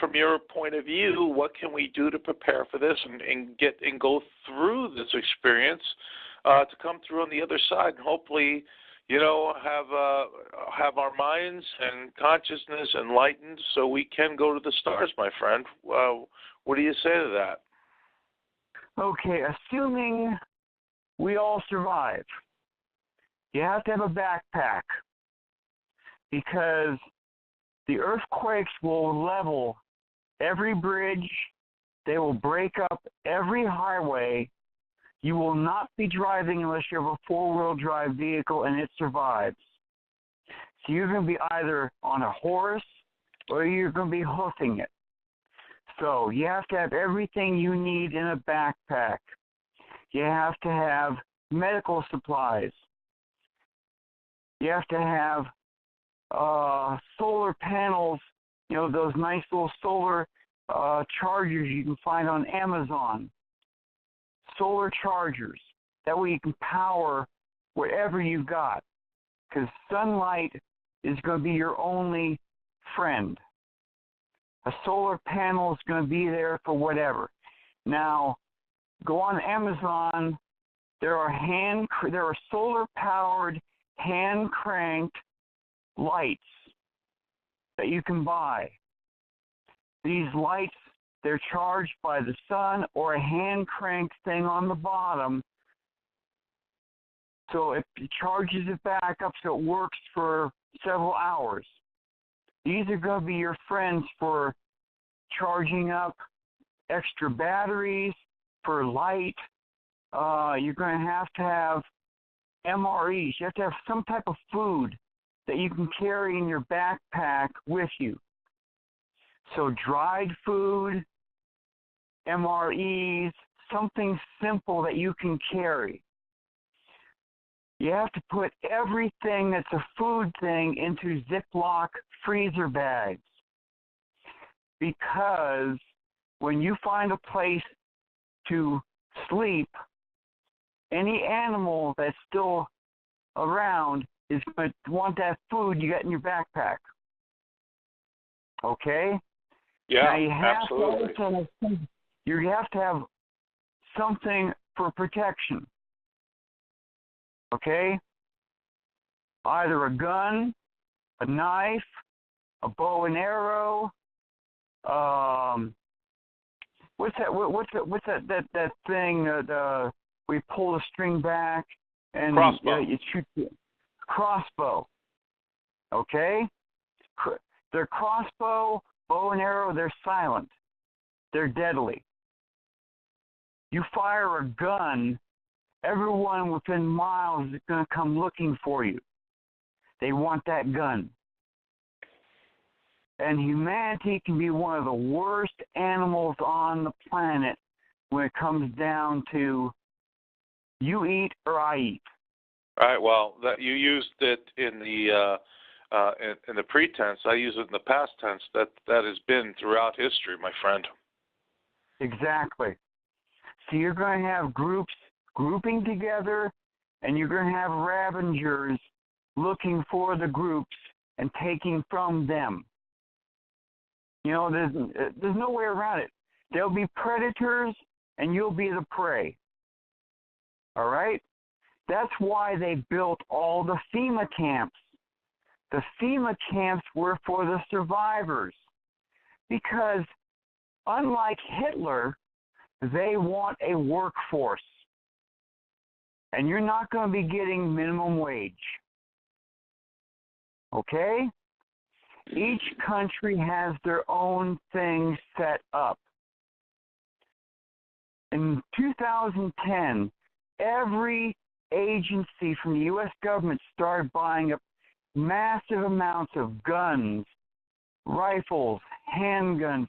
from your point of view, what can we do to prepare for this and go through this experience to come through on the other side and hopefully, you know, have our minds and consciousness enlightened so we can go to the stars, my friend. What do you say to that? Okay, assuming we all survive. you have to have a backpack because the earthquakes will level every bridge. They will break up every highway. You will not be driving unless you have a four-wheel drive vehicle and it survives. So you're going to be either on a horse or you're going to be hoofing it. So you have to have everything you need in a backpack. You have to have medical supplies. You have to have solar panels, those nice little solar chargers you can find on Amazon. Solar chargers. That way you can power whatever you've got. Because sunlight is going to be your only friend. A solar panel is going to be there for whatever. Now, go on Amazon. There are solar-powered, hand-cranked lights that you can buy. These lights, they're charged by the sun or a hand-cranked thing on the bottom. So it charges it back up so it works for several hours. These are going to be your friends for charging up extra batteries, for light. You're going to have MREs. You have to have some type of food that you can carry in your backpack with you. So dried food, MREs, something simple that you can carry. You have to put everything that's a food thing into Ziploc freezer bags. Because when you find a place to sleep, any animal that's still around is going to want that food you got in your backpack. Okay? Yeah, now you have absolutely. You have to have something for protection. Okay? Either a gun, a knife, a bow and arrow. What's that thing that we pull the string back and Crossbow. you shoot the crossbow. Okay? Their crossbow, bow and arrow, they're silent. They're deadly. You fire a gun, everyone within miles is going to come looking for you. They want that gun. And humanity can be one of the worst animals on the planet when it comes down to you eat or I eat. All right. Well, that you used it in the pretense. I use it in the past tense. That has been throughout history, my friend. Exactly. So you're going to have groups grouping together, and you're going to have ravengers looking for the groups and taking from them. There's no way around it. There'll be predators, and you'll be the prey. All right? That's why they built all the FEMA camps. The FEMA camps were for the survivors. Because unlike Hitler, they want a workforce. And you're not going to be getting minimum wage. Okay? Each country has their own thing set up. In 2010, every agency from the U.S. government started buying up massive amounts of guns, rifles, handguns,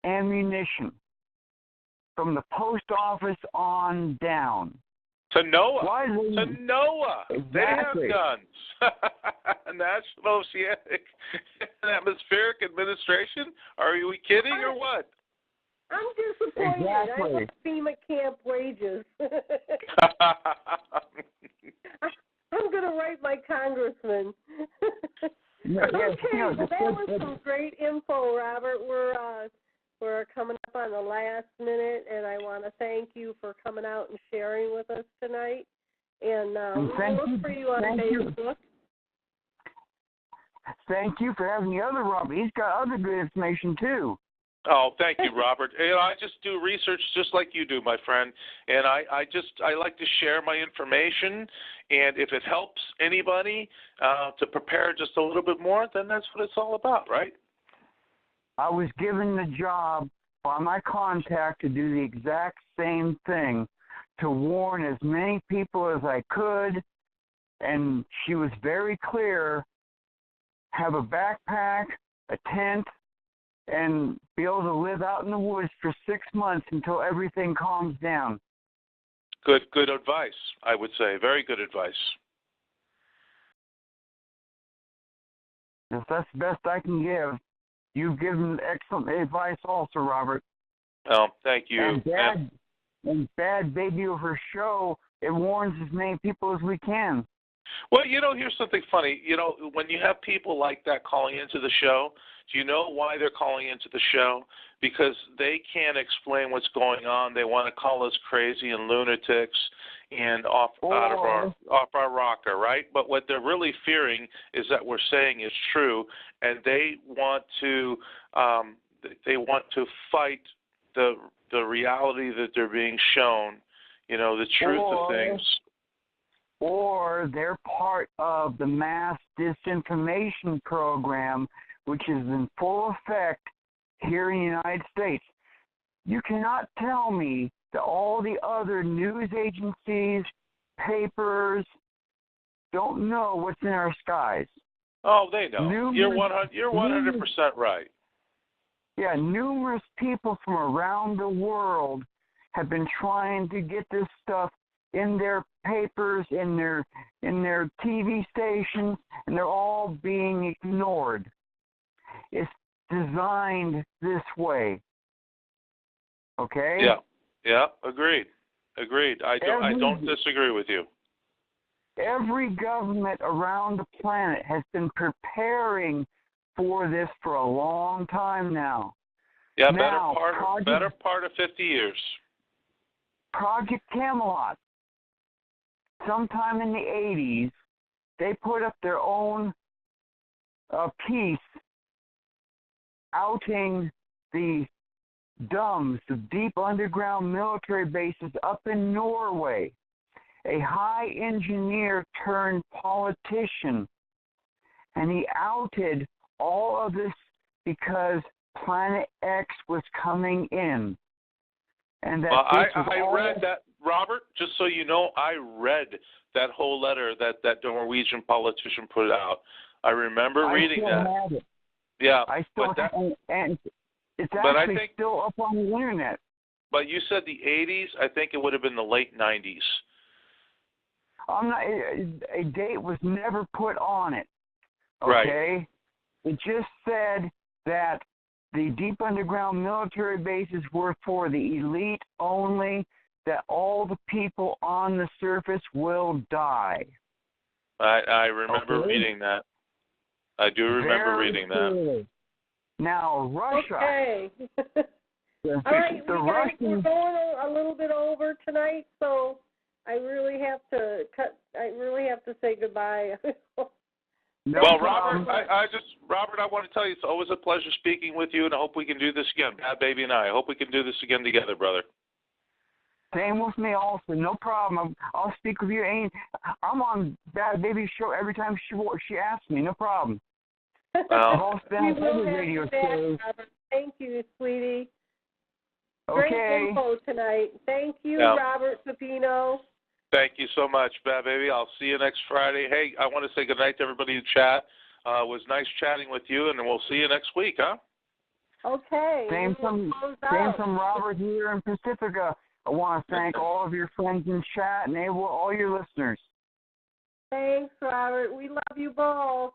ammunition, from the post office on down. To NOAA. Exactly. They have guns. National Oceanic and Atmospheric Administration? Are we kidding or what? I'm disappointed. Exactly. I want FEMA camp wages. I'm going to write my congressman. Okay, well, that was some great info, Robert. We're coming up on the last minute, and I want to thank you for coming out and sharing with us tonight. And we'll look for you on Facebook. Thank you for having the other Robert. He's got other good information, too. Oh, thank you, Robert. I just do research just like you do, my friend, and I like to share my information, and if it helps anybody to prepare just a little bit more, then that's what it's all about, right? I was given the job by my contact to do the exact same thing, to warn as many people as I could, and she was very clear: have a backpack, a tent, and be able to live out in the woods for 6 months until everything calms down. Good advice, I would say. Very good advice. If that's the best I can give. You've given excellent advice also, Robert. Oh, thank you. And Badbaby of her show, it warns as many people as we can. Well, here's something funny. When you have people like that calling into the show, do you know why they're calling into the show? Because they can't explain what's going on. They want to call us crazy and lunatics and off our rocker, right? But what they're really fearing is that we're saying is true, and they want to fight the reality that they're being shown. The truth of things. Or they're part of the mass disinformation program, which is in full effect here in the United States. You cannot tell me that all the other news agencies, papers, don't know what's in our skies. Oh, they know. You're 100% right. Yeah, numerous people from around the world have been trying to get this stuff in their papers, in their TV stations, and they're all being ignored. It's designed this way. Okay? Yeah, agreed. I don't disagree with you. Every government around the planet has been preparing for this for a long time now. Yeah, now, better part of 50 years. Project Camelot. Sometime in the 80s, they put up their own piece outing the DUMBs, the deep underground military bases up in Norway. A high engineer turned politician, and he outed all of this because Planet X was coming in. And that I read that, Robert, just so you know, I read that whole letter that Norwegian politician put out. I remember reading that. I still have it. Yeah. I still and it's actually still up on the internet. But you said the 80s. I think it would have been the late 90s. A date was never put on it. Okay? Right. It just said that the deep underground military bases were for the elite only, that all the people on the surface will die. I remember reading that. I do remember reading that. Now, Russia. Okay. All right, we're going a little bit over tonight, so I really have to say goodbye. Well, Robert, I want to tell you, it's always a pleasure speaking with you, and I hope we can do this again. Badbaby and I hope we can do this again together, brother. Same with me also, no problem. I'll speak with you. I'm on Badbaby's show every time she asks me, no problem. Well, we will have you back, Robert. Thank you, sweetie. Okay. Great info tonight. Thank you, Robert Pepino. Thank you so much, Badbaby. I'll see you next Friday. Hey, I want to say good night to everybody in chat. It was nice chatting with you, and we'll see you next week, huh? Okay. Same from Robert here in Pacifica. I want to thank all of your friends in chat and all your listeners. Thanks, Robert. We love you both.